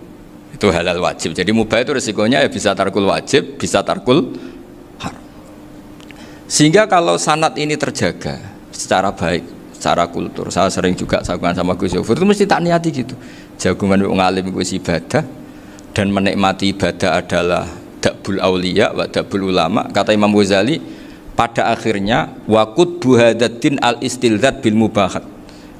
Speaker 1: Itu halal wajib. Jadi mubah itu resikonya ya bisa tarkul wajib, bisa tarkul haram. Sehingga kalau sanad ini terjaga secara baik, secara kultur, saya sering juga jagungan sama Gus Yofur itu mesti tak niati gitu. Jagungan wong alim iku ibadah dan menikmati ibadah adalah dabul auliya wa dabul ulama. Kata Imam Ghazali pada akhirnya waqud buhadatin al istilzat bil mubahat.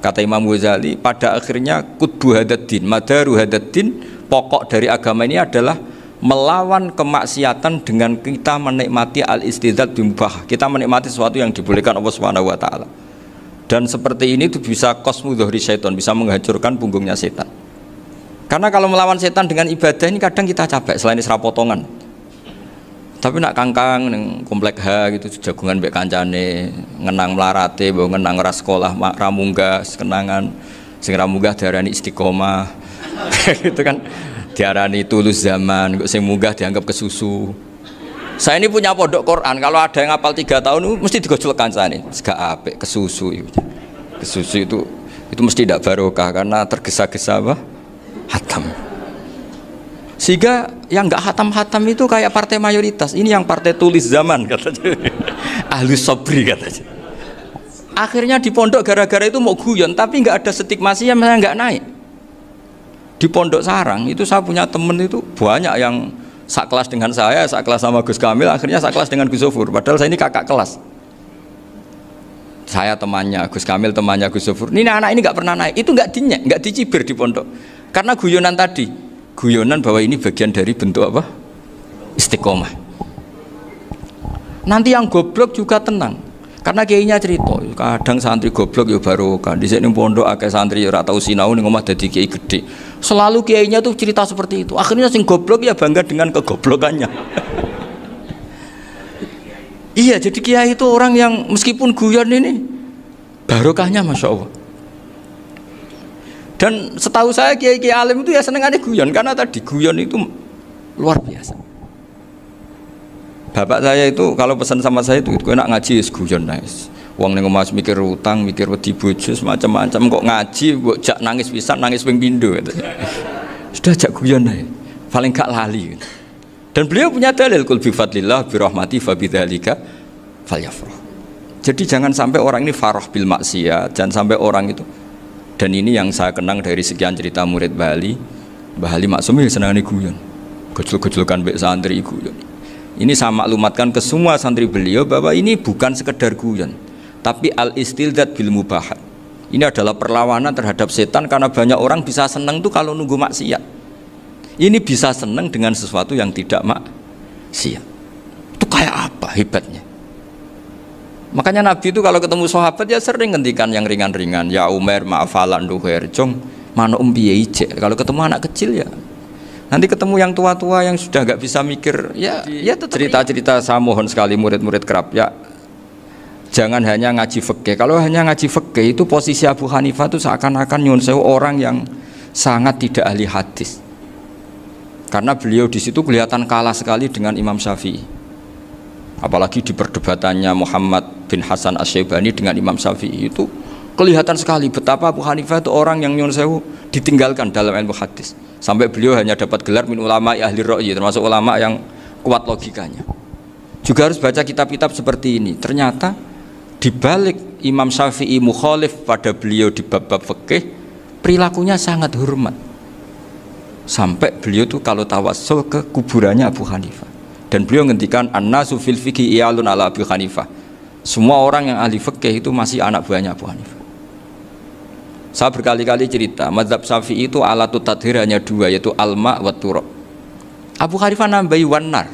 Speaker 1: Kata Imam Ghazali, pada akhirnya qutbu hadaddin, madaru hadaddin, pokok dari agama ini adalah melawan kemaksiatan dengan kita menikmati al-istidzat bimubah. Kita menikmati sesuatu yang dibolehkan Allah Subhanahu wa taala. Dan seperti ini itu bisa qasmu dhuhri syaitan, bisa menghancurkan punggungnya setan. Karena kalau melawan setan dengan ibadah ini kadang kita capek selain isra potongan. Tapi nak kangkang neng komplek H gitu jagungan mbek kancane ngenang melarate mbok ngenang ras sekolah ramunggah kenangan sing ramunggah diarani istiqomah gitu kan diarani tulus zaman kok sing munggah dianggap kesusu. Saya ini punya pondok Quran, kalau ada yang hafal 3 tahun mesti digojlok kancane gak apik kesusu itu mesti tidak barokah karena tergesa-gesa apa hatam. Sehingga yang nggak hatam-hatam itu kayak partai mayoritas. Ini yang partai tulis zaman katanya. Ahlus sobri katanya. Akhirnya di pondok gara-gara itu mau guyon, tapi nggak ada stigma sih yang nggak naik. Di pondok sarang itu saya punya temen itu banyak yang sekelas dengan saya, sekelas sama Gus Kamil, akhirnya sekelas dengan Gus Sofur. Padahal saya ini kakak kelas. Saya temannya Gus Kamil, temannya Gus Sofur. Ini anak ini nggak pernah naik. Itu nggak dinyek, nggak dicibir di pondok. Karena guyonan tadi. Guyonan bahwa ini bagian dari bentuk apa? Istiqomah. Nanti yang goblok juga tenang. Karena kiainya cerita, kadang santri goblok ya barokah. Di sini pondok akeh santri ora tau sinau ning omah dadi kiai gede. Selalu kiainya tuh cerita seperti itu. Akhirnya sing goblok ya bangga dengan kegoblokannya. Iya, jadi kiai itu orang yang meskipun guyon ini barokahnya Masya Allah. Dan setahu saya kiai-kiai alim itu ya senengannya guyon karena tadi guyon itu luar biasa. Bapak saya itu kalau pesan sama saya itu enak ngaji is guyon nice. Wong ning omah mikir utang, mikir wedi bojo macam-macam kok ngaji mbok jak nangis pisan, nangis ping pindho gitu. Sudah jak guyon ae. Paling gak lali. Gitu. Dan beliau punya dalil kul bi fadlillah bi rahmati fa bidzalika falyafrah. Jadi jangan sampai orang ini farah bil maksiat, jangan sampai orang itu. Dan ini yang saya kenang dari sekian cerita murid Bali. Mbah Ali Maksum ya senangane guyon. Gejol-gejolkan mbek santri guyon. Ini saya maklumatkan ke semua santri beliau bahwa ini bukan sekedar guyon, tapi al-istildzat bil mubahat. Ini adalah perlawanan terhadap setan karena banyak orang bisa senang tuh kalau nunggu maksiat. Ini bisa senang dengan sesuatu yang tidak maksiat. Itu kayak apa hebatnya? Makanya Nabi itu kalau ketemu sahabat ya sering ngendikan yang ringan-ringan. Ya Umar ma'afalan duher jong mana piye ije. Kalau ketemu anak kecil ya. Nanti ketemu yang tua-tua yang sudah nggak bisa mikir ya cerita-cerita saya mohon sekali murid-murid kerap ya. Jangan hanya ngaji fikih. Kalau hanya ngaji fikih itu posisi Abu Hanifah itu seakan-akan nyun sewu orang yang sangat tidak ahli hadis. Karena beliau di situ kelihatan kalah sekali dengan Imam Syafi'i. Apalagi di perdebatannya Muhammad bin Hasan Asy-Syaibani dengan Imam Syafi'i itu kelihatan sekali betapa Abu Hanifah itu orang yang nyun sewu ditinggalkan dalam ilmu hadis. Sampai beliau hanya dapat gelar min ulama ahli ra'yi, termasuk ulama yang kuat logikanya. Juga harus baca kitab-kitab seperti ini. Ternyata di balik Imam Syafi'i mukhalif pada beliau di bab-bab fikih, perilakunya sangat hormat. Sampai beliau tuh kalau tawassul ke kuburannya Abu Hanifah. Dan beliau ngendikan an-nasu fil fiqhi iyalun ala Abu Hanifah. Semua orang yang ahli fikih itu masih anak buahnya Abu Hanifah. Saya berkali-kali cerita, mazhab Syafi'i itu alatut tadhir hanya dua, yaitu alma wa turab. Abu Hanifah nambahi wanar.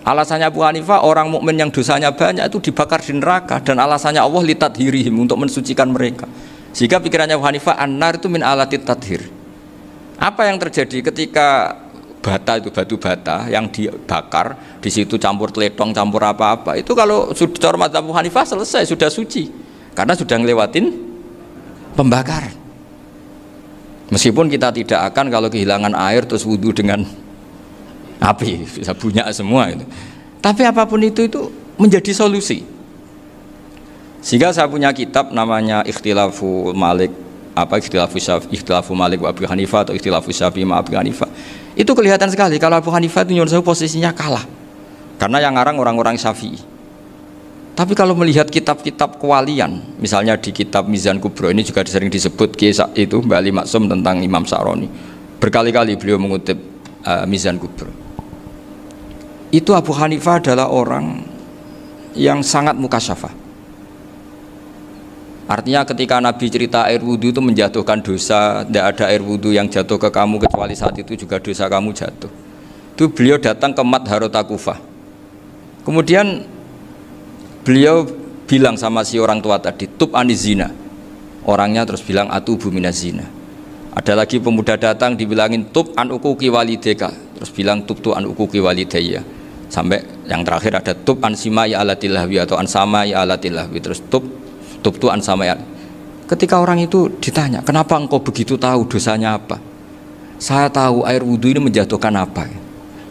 Speaker 1: Alasannya Abu Hanifah orang mukmin yang dosanya banyak itu dibakar di neraka dan alasannya Allah litadhirihim untuk mensucikan mereka. Sehingga pikirannya Abu Hanifah an-nar itu min alatit tathhir. Apa yang terjadi ketika bata itu batu bata yang dibakar, di situ campur teletong, campur apa-apa, itu kalau sudah mazhab Abu Hanifah selesai, sudah suci karena sudah ngelewatin pembakaran. Meskipun kita tidak akan kalau kehilangan air terus wudhu dengan api, bisa bunyak semua itu. Tapi apapun itu menjadi solusi. Sehingga saya punya kitab namanya Ikhtilafu Malik, Ikhtilafu Malik wa Abu Hanifah atau Ikhtilafu Syafi'i ma Abu Hanifah. Itu kelihatan sekali kalau Abu Hanifah itu nyuruh saya posisinya kalah. Karena yang ngarang orang-orang Syafi'i. Tapi kalau melihat kitab-kitab kewalian, misalnya di kitab Mizan Kubro ini juga sering disebut itu Mbak Ali Maksum tentang Imam Sa'roni. Berkali-kali beliau mengutip Mizan Kubro. Itu Abu Hanifah adalah orang yang sangat mukasyafah. Artinya ketika Nabi cerita air wudhu itu menjatuhkan dosa, tidak ada air wudhu yang jatuh ke kamu kecuali saat itu juga dosa kamu jatuh. Itu beliau datang ke Madharota Kufah. Kemudian beliau bilang sama si orang tua tadi, tub anizina. Orangnya terus bilang atubu minazina. Ada lagi pemuda datang dibilangin tub an ukuki walideka, terus bilang tub tu an ukuki walidayya. Sampai yang terakhir ada tub an simai alatilahwi atau an samai alatilahwi, terus tub tu an samai. Ketika orang itu ditanya, kenapa engkau begitu tahu dosanya apa? Saya tahu air wudhu ini menjatuhkan apa.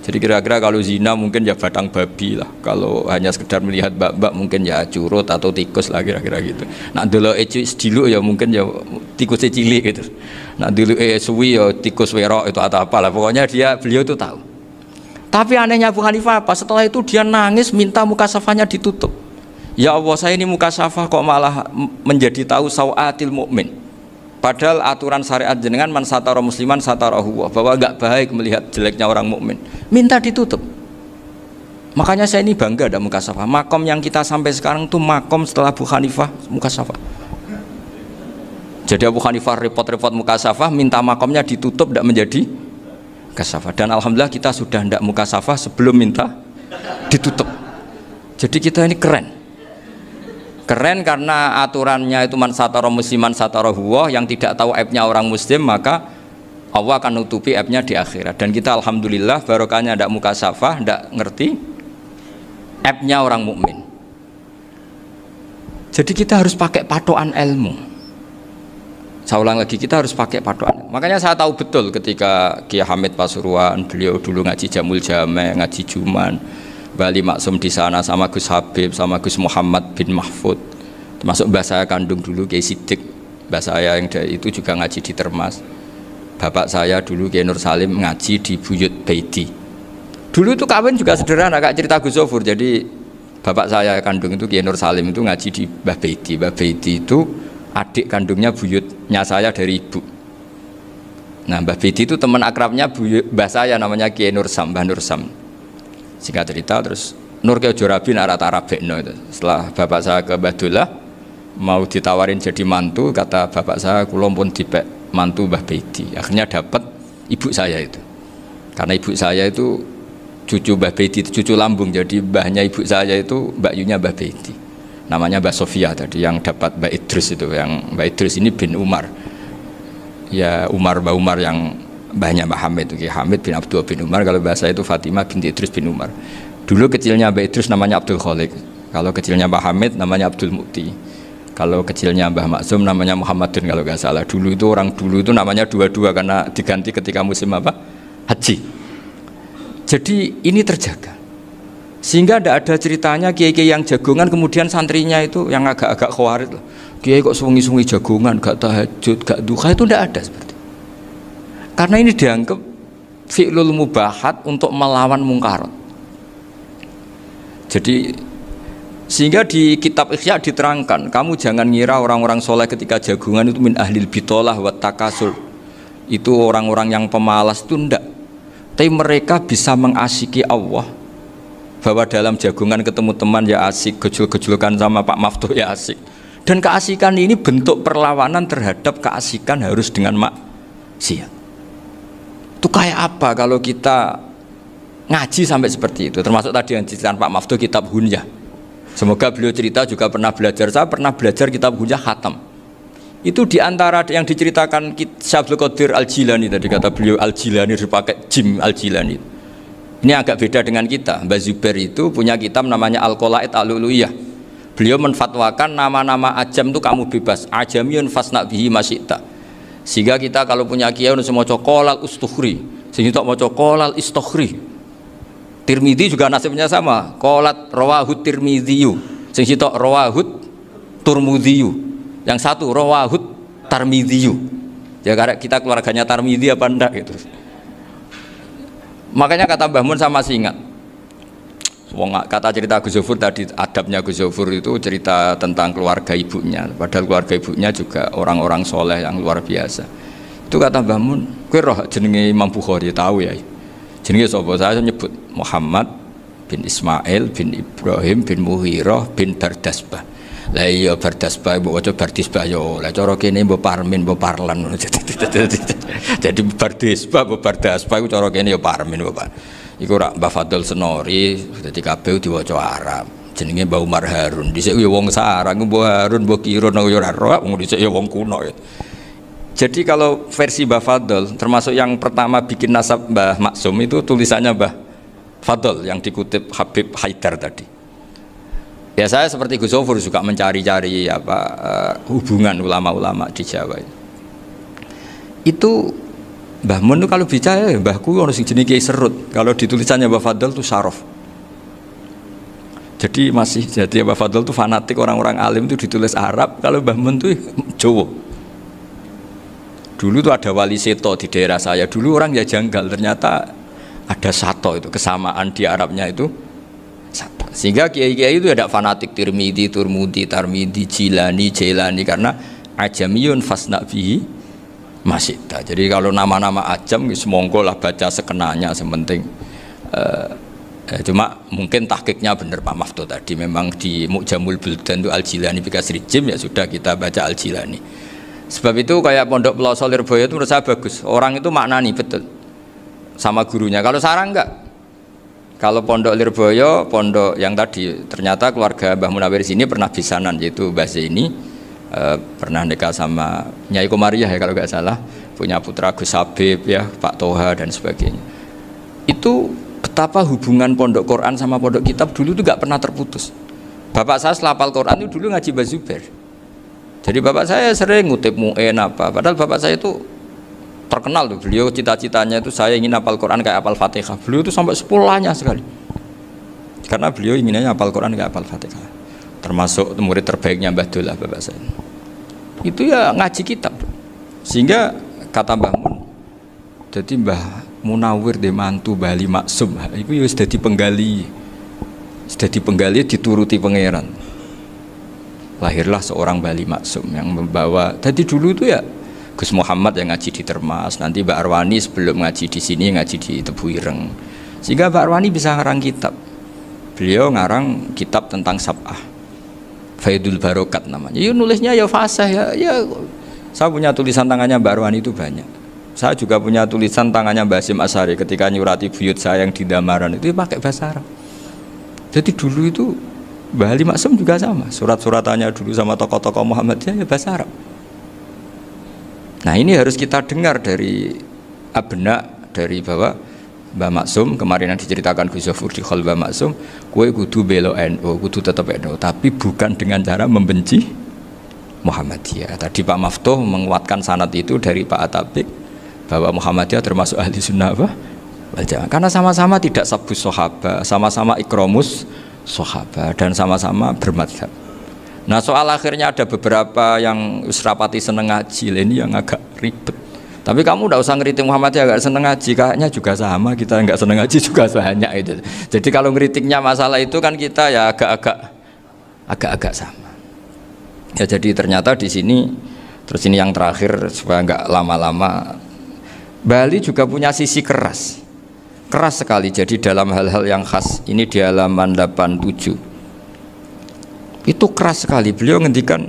Speaker 1: Jadi kira-kira kalau zina mungkin ya batang babi lah. Kalau hanya sekedar melihat bak-bak mungkin ya curut atau tikus lah kira-kira gitu. Nak dulu sediluk ya mungkin ya tikusnya cilik gitu. Nak dulu suwi ya tikus werok itu atau apalah. Pokoknya beliau itu tahu. Tapi anehnya Abu Hanifah apa? Setelah itu dia nangis minta mukasafahnya ditutup. Ya Allah, saya ini mukasafah kok malah menjadi tahu sawatil mukmin. Padahal aturan syariat jenengan man satara musliman satarahu, bahwa enggak baik melihat jeleknya orang mukmin. Minta ditutup. Makanya saya ini bangga ada mukasafah. Makom yang kita sampai sekarang tuh makom setelah Abu Hanifah mukasafah. Jadi Abu Hanifah repot-repot mukasafah, minta makomnya ditutup tidak menjadi mukasafah. Dan alhamdulillah kita sudah tidak mukasafah sebelum minta ditutup. Jadi kita ini keren. Keren karena aturannya itu man satara musliman satara huwa, yang tidak tahu aibnya orang muslim maka Allah akan nutupi aibnya di akhirat. Dan kita alhamdulillah barokahnya tidak mukasafah, tidak ngerti aibnya orang mukmin. Jadi kita harus pakai patokan ilmu. Saya ulang lagi, kita harus pakai patokan. Makanya saya tahu betul ketika Kiai Hamid Pasuruan, beliau dulu ngaji Jamul Jame, ngaji Juman, Bali Maksum di sana sama Gus Habib, sama Gus Muhammad bin Mahfud, termasuk mbah saya kandung dulu Kiai Sidik, mbah saya yang itu juga ngaji di Termas. Bapak saya dulu Kiai Nur Salim ngaji di Buyut Baiti. Dulu itu kawin juga sederhana, kayak cerita Gus Zofur. Jadi bapak saya kandung itu Kiai Nur Salim itu ngaji di Mbah Baiti. Mbah Baiti itu adik kandungnya buyutnya saya dari ibu. Nah Mbah Baiti itu teman akrabnya mbah saya namanya Kiai Nur Sam, Mbah Nur Sam. Singkat cerita terus Nur ke Jorabi arah-arah Bekno itu. Setelah bapak saya ke Badullah mau ditawarin jadi mantu, kata bapak saya kula pun dipek mantu Mbah Baiti. Akhirnya dapat ibu saya itu. Karena ibu saya itu cucu Mbah Baiti, cucu lambung. Jadi mbahnya ibu saya itu Mbak Yunya Mbah Baiti. Namanya Mbah Sofia tadi yang dapat Mbak Idris itu. Yang Mbak Idris ini bin Umar. Ya Mbah Umar yang mbahnya Mbah Hamid, Hamid bin Abdul bin Umar. Kalau bahasa itu Fatimah binti Idris bin Umar. Dulu kecilnya Mbah Idris namanya Abdul Khalik. Kalau kecilnya Mbah Hamid namanya Abdul Mukti. Kalau kecilnya Mbah Maksum namanya Muhammadun kalau nggak salah. Dulu itu orang dulu itu namanya dua-dua karena diganti ketika musim apa? Haji. Jadi ini terjaga. Sehingga tidak ada ceritanya kiai-kiai yang jagongan kemudian santrinya itu yang agak-agak khawarit loh. Kiai kok sungi-sungi jagongan, gak tahajud, gak duha, itu tidak ada seperti. Karena ini dianggap fi'lul mubahat untuk melawan mungkarat. Jadi sehingga di kitab Ihya diterangkan, kamu jangan ngira orang-orang soleh ketika jagungan itu min ahlil bitolah wa takasul. Itu orang-orang yang pemalas itu enggak. Tapi mereka bisa mengasyiki Allah. Bahwa dalam jagungan ketemu teman ya asik, gejul-gejulkan sama Pak Maftuh ya asik. Dan keasikan ini bentuk perlawanan terhadap keasikan harus dengan maksiat. Itu kayak apa kalau kita ngaji sampai seperti itu, termasuk tadi yang diceritakan Pak Maftuh kitab Hunyah. Semoga beliau cerita juga pernah belajar. Saya pernah belajar kitab Hunyah khatam.
Speaker 2: Itu diantara yang diceritakan Syabdul Qadir Al-Jilani tadi, kata beliau Al-Jilani dipakai Jim Al-Jilani. Ini agak beda dengan kita. Mbah Zubair itu punya kitab namanya Al-Qalaid Al-Uluiyah. Beliau menfatwakan nama-nama ajam itu kamu bebas. Ajamiyun fasna bihi masyita. Sehingga kita kalau punya kiai harus mau qolal ustukhri, sehingga mau qolal istukhri. Tirmidzi juga nasibnya sama. Qalat rawahut Tirmidziyu, sehingga rawahut Turmudziyu. Yang satu rawahut Tarmidhiyu. Ya karena kita keluarganya Tarmidhi apa enggak gitu. Makanya kata Mbah Mun sama masih ingat. Kata cerita Gus Zofur tadi, adabnya Gus Zofur itu cerita tentang keluarga ibunya. Padahal keluarga ibunya juga orang-orang soleh yang luar biasa. Itu kata Mbah Mun, kowe roh jenenge Imam Bukhari tahu ya. Jenenge sapa? Saya nyebut Muhammad bin Ismail bin Ibrahim bin Mughirah bin Bardasbah. Lah iya Bardasbah mbok waca Bardisbah yo. Lah cara kene mbok Parmin mbok Parlan. Jadi Bardisbah mbok Bardasbah iku cara kene yo Parmin mbok. Iku rak Mbah Fadl Senori dadi kabeh diwaca Arab. Jenenge Mbah Umar Harun. Dhisik yo wong sarang Mbah Harun mbok kira nang yo ora ro, wong dhisik yo wong kuno. Jadi kalau versi Mbah Fadl termasuk yang pertama bikin nasab Mbah Maksum itu tulisannya Mbah Fadl yang dikutip Habib Haidar tadi. Ya saya seperti Gus Zofur juga mencari-cari hubungan ulama-ulama di Jawa. Itu Mbah Mun itu kalau bicara mbahku ono sing jenenge Kiai Serut. Kalau ditulisannya Mbah Fadl itu Syaraf. Jadi Mbah Fadl itu fanatik orang-orang alim itu ditulis Arab, kalau Mbah Mun itu Jawa. Dulu itu ada wali seto di daerah saya. Dulu orang ya janggal, ternyata ada sato itu kesamaan di Arabnya itu. Sehingga kiai-kiai itu ada fanatik Tirmidzi, Turmudi, Tarmidzi, Jilani, Jailani karena ajamiyun fasna bihi masyita. Jadi kalau nama-nama ajam semonggo lah baca sekenanya sementing. Cuma mungkin tahqiqnya benar Pak Maftuh tadi, memang di Mu'jamul Buldan itu Al-Jilani bikasri jim, ya sudah kita baca Al-Jilani. Sebab itu kayak Pondok Pelosok Lirboyo itu menurut saya bagus. Orang itu maknani betul sama gurunya. Kalau sarang enggak. Kalau Pondok Lirboyo, pondok yang tadi ternyata keluarga Mbah Munawir sini pernah bisanan, yaitu Mbah Zaini pernah nikah sama Nyai Komariah ya kalau nggak salah, punya putra Gus Habib ya, Pak Toha dan sebagainya. Itu betapa hubungan pondok Quran sama pondok kitab dulu itu nggak pernah terputus. Bapak saya setelah hafal Quran itu dulu ngaji Mbah Zubair. Jadi bapak saya sering ngutip mu'en apa, padahal bapak saya itu terkenal tuh, beliau cita-citanya itu saya ingin hafal Quran kayak hafal Fatihah. Beliau itu sampai sepulahnya sekali. Karena beliau inginnya hafal Quran kayak hafal Fatihah. Termasuk murid terbaiknya Mbah Dullah bapak saya. Itu ya ngaji kitab. Sehingga kata Mbah Mun, jadi Mbah Munawir de mantu Bali Maksum, itu ya sudah dipenggali. Sudah dipenggali dituruti pangeran. Lahirlah seorang Bali Maksum yang membawa. Jadi dulu itu ya Gus Muhammad yang ngaji di Termas, nanti Mbak Arwani sebelum ngaji di sini ngaji di Tebu Ireng. Sehingga Mbak Arwani bisa ngarang kitab. Beliau ngarang kitab tentang Sab'ah. Faidul Barokat namanya. Ya nulisnya ya fasih ya. Saya punya tulisan tangannya Mbak Arwani itu banyak. Saya juga punya tulisan tangannya Mbak Hasyim Asy'ari ketika nyurati buyut saya yang di Damaran itu pakai bahasa Arab. Jadi dulu itu Mbah Ali Maksum juga sama. Surat-suratannya dulu sama tokoh-tokoh Muhammadiyah ya bahasa Arab. Nah ini harus kita dengar dari abna, dari bahwa Mbah Maksum kemarin yang diceritakan Gus Zofur di Khol Mbah Maksum, kue kudu belo NU, kudu tetap NU, tapi bukan dengan cara membenci Muhammadiyah. Tadi Pak Maftuh menguatkan sanad itu dari Pak Atabik bahwa Muhammadiyah termasuk ahli sunnah wal jamaah, karena sama-sama tidak sabus sahabat, sama-sama ikromus sahabat dan sama-sama bermadhab. Nah soal akhirnya ada beberapa yang usrapati seneng ngaji ini yang agak ribet. Tapi kamu tidak usah ngeritik Muhammadiyah agak seneng ngaji, kayaknya juga sama, kita nggak seneng ngaji juga banyak itu. Jadi kalau ngeritiknya masalah itu kan kita ya agak-agak sama. Ya jadi ternyata di sini, terus ini yang terakhir supaya nggak lama-lama, Bali juga punya sisi keras sekali. Jadi dalam hal-hal yang khas ini di halaman 87. Itu keras sekali. Beliau ngendikan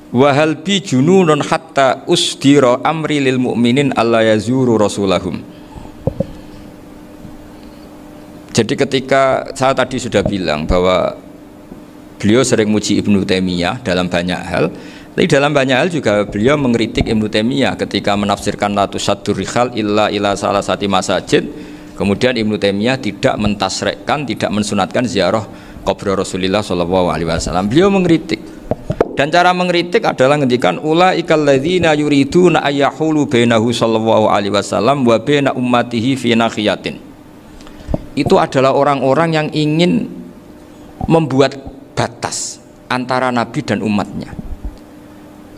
Speaker 2: wahal bi jununun hatta usdira amri lil mu'minin alla yazuru rasulahum. Jadi ketika saya tadi sudah bilang bahwa beliau sering muji Ibnu Taimiyah dalam banyak hal, Tapi dalam banyak hal juga beliau mengkritik Ibnu Taimiyah ketika menafsirkan la tusaddur rihal illa ila salasati masajid. Kemudian Ibnu Taimiyah tidak mentasrekkan, tidak mensunatkan ziarah kubur Rasulullah sallallahu alaihi wasallam. Beliau mengkritik. Dan cara mengkritik adalah ngendikan ulaikal ladzina yuriduna ayyahulu bainahu sallallahu alaihi wasallam wa baina ummatihi fi nakhiyatin. Itu adalah orang-orang yang ingin membuat batas antara Nabi dan umatnya.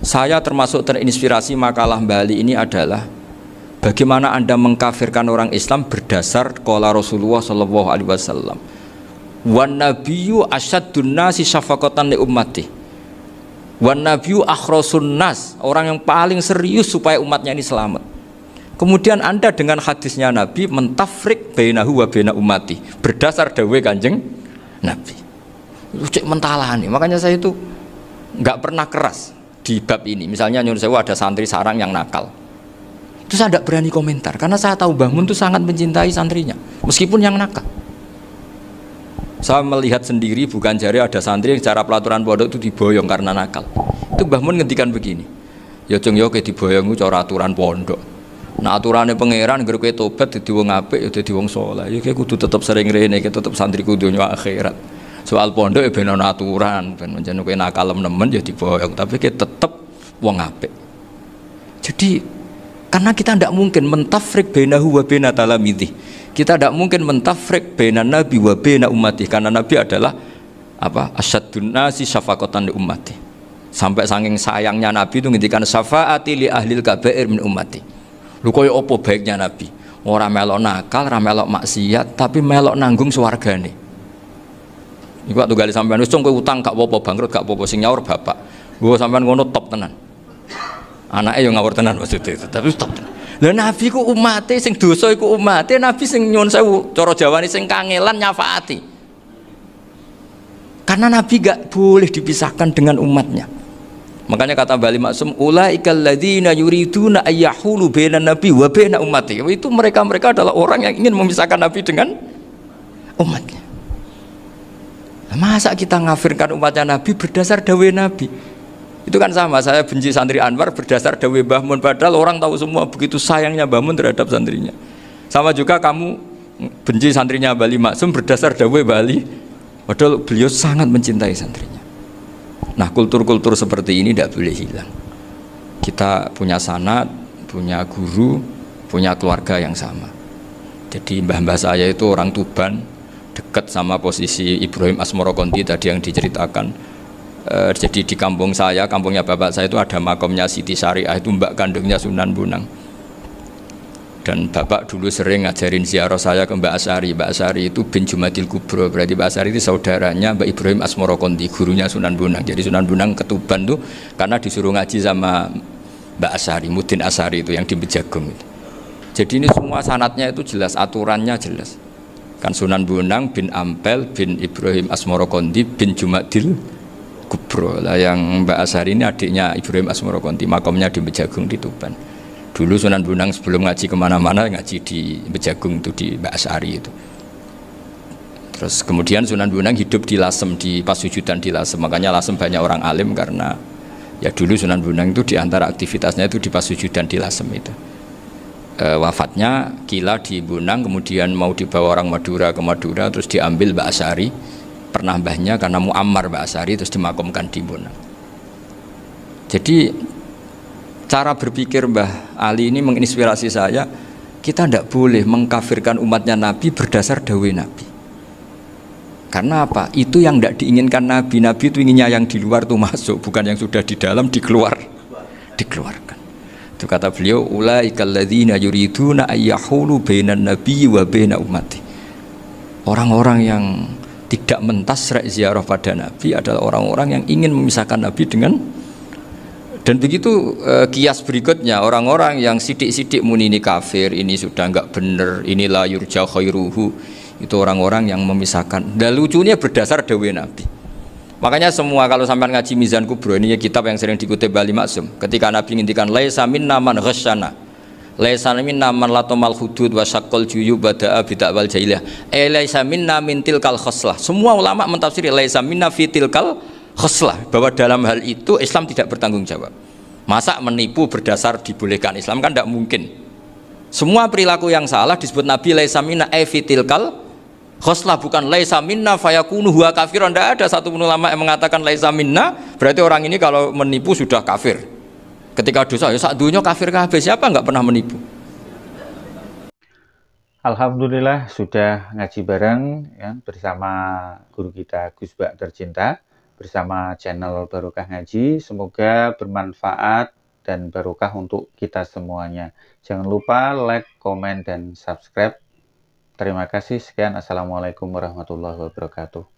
Speaker 2: Saya termasuk terinspirasi makalah Bali ini adalah bagaimana Anda mengkafirkan orang Islam berdasar qala Rasulullah sallallahu alaihi wasallam. Wan nabiyyu asyaddun nasi syafaqatan li ummati. Wan nabiyyu akhrasun nas, orang yang paling serius supaya umatnya ini selamat. Kemudian Anda dengan hadisnya Nabi mentafrik bainahu wa baina ummati berdasar dawuh Kanjeng Nabi. Itu cek mentalani. Makanya saya itu enggak pernah keras di bab ini. Misalnya nyuruh saya ada santri sarang yang nakal, itu saya tidak berani komentar karena saya tahu Mbah Mun itu sangat mencintai santrinya meskipun yang nakal. Saya melihat sendiri, bukan jari ada santri yang cara pelaturan pondok itu diboyong karena nakal. Itu Mbah Mun ngendikan begini, ya cung yo ke diboyong itu cara aturan pondok. Nah aturannya pangeran ngger kowe tobat dadi wong apik ya dadi wong saleh. Ya kowe kudu tetep sering rene, tetep santri kudu nyo akhirat. Soal pondok ya ben ana aturan, ben menjen kowe nakal nemen ya diboyong, tapi kita tetep wong apik. Jadi karena kita tidak mungkin mentafrik bainahu wa baina talamidhi. Kita tidak mungkin mentafrik baina nabi wa baina ummati karena nabi adalah apa? Asyaddun nasi syafaqatan li ummati. Sampai saking sayangnya nabi itu ngendikan syafaati li ahlil kabair min ummati. Lho koyo apa baiknya nabi? Ora melok nakal, ora melok maksiat, tapi melok nanggung swargane. Iku waktu gali sampean wis kowe utang gak apa-apa, bangkrut gak apa-apa, sing nyaur bapak. Gua sampean ngono top tenan. Anake yo ngawur tenan maksudnya itu, tapi top tenan. Lah nabi ku umate sing dosa iku umate, nabi sing nyuwun sewu, cara Jawane sing kangelan nyafaati. Karena nabi gak boleh dipisahkan dengan umatnya. Makanya kata Bali Maksum, ulaikal ladzina yuriduna ayyahulu bainan nabi wa baina ummati. Itu mereka-mereka adalah orang yang ingin memisahkan nabi dengan umatnya. Masa kita ngafirkan umatnya Nabi berdasar dawai Nabi? Itu kan sama, saya benci santri Anwar berdasar dawai Mbah Mun, padahal orang tahu semua begitu sayangnya Mbah Mun terhadap santrinya. Sama juga kamu benci santrinya Bali Maksum berdasar dawai Bali, padahal beliau sangat mencintai santrinya. Nah kultur-kultur seperti ini tidak boleh hilang. Kita punya sanad, punya guru, punya keluarga yang sama. Jadi mbah-mbah saya itu orang Tuban, dekat sama posisi Ibrahim Asmorokonti tadi yang diceritakan. Jadi di kampung saya, kampungnya bapak saya itu ada makomnya Siti Syariah, itu mbak kandungnya Sunan Bonang. Dan bapak dulu sering ngajarin ziarah saya ke Mbak Asyari. Mbak Asyari itu bin Jumadil Kubro, berarti Mbak Asyari itu saudaranya Mbak Ibrahim Asmorokonti, gurunya Sunan Bonang. Jadi Sunan Bonang ke Tuban tuh karena disuruh ngaji sama Mbak Asyari, Mudin Asyari itu yang di Bejagung itu. Jadi ini semua sanatnya itu jelas, aturannya jelas. Kan Sunan Bonang bin Ampel bin Ibrahim Asmorokonti bin Jumadil Kubro lah, yang Mbak Asyari ini adiknya Ibrahim Asmorokonti, makomnya di Bejagung di Tuban. Dulu Sunan Bonang sebelum ngaji kemana-mana ngaji di Bejagung itu di Mbak Asyari itu. Terus kemudian Sunan Bonang hidup di Lasem, di Pasujudan di Lasem, makanya Lasem banyak orang alim karena ya dulu Sunan Bonang itu diantara aktivitasnya itu di Pasujudan di Lasem itu. Wafatnya kila di Bonang, kemudian mau dibawa orang Madura ke Madura, terus diambil Mbak Asyari, pernah mbahnya karena muammar Mbak Asyari, terus dimakamkan di Bonang. Jadi cara berpikir Mbah Ali ini menginspirasi saya. Kita tidak boleh mengkafirkan umatnya Nabi berdasar dawai Nabi. Karena apa? Itu yang tidak diinginkan Nabi. Nabi itu inginnya yang di luar itu masuk, bukan yang sudah di dalam dikeluarkan. Itu kata beliau, ulaikal ladzina yuriduna ayyahulu bainan nabiyyi wa baina ummati. Orang-orang yang tidak mentasrek ziarah pada Nabi adalah orang-orang yang ingin memisahkan Nabi dengan. Dan begitu kias berikutnya, orang-orang yang sidik-sidik muni ini kafir, ini sudah enggak benar, ini la yurja khairuhu, itu orang-orang yang memisahkan. Dan lucunya berdasar dawai Nabi. Makanya semua kalau sampai ngaji Mizan Kubro, ini kitab yang sering dikutip Bali Maksum, ketika Nabi ngintikan laisa minna man ghasyana, laisa minna man latamal hudud wa syaqqal juyub bada'a bid'awal jahiliyah, laisa minna min tilkal khoslah. Semua ulama mentafsiri laisa minna fi tilkal khoslah, bahwa dalam hal itu Islam tidak bertanggung jawab. Masa menipu berdasar dibolehkan Islam, kan tidak mungkin. Semua perilaku yang salah disebut Nabi laisa minna evitilkal khoslah, bukan laisa minna fayakunu huwa kafirun. Tidak ada satu ulama yang mengatakan laisa minna berarti orang ini kalau menipu sudah kafir. Ketika dosa ya sak dunya kafir kabeh, siapa nggak pernah menipu.
Speaker 3: Alhamdulillah sudah ngaji bareng ya, bersama guru kita Gus Bak tercinta, bersama channel Barokah Ngaji. Semoga bermanfaat dan barokah untuk kita semuanya. Jangan lupa like, komen, dan subscribe. Terima kasih. Sekian. Assalamualaikum warahmatullahi wabarakatuh.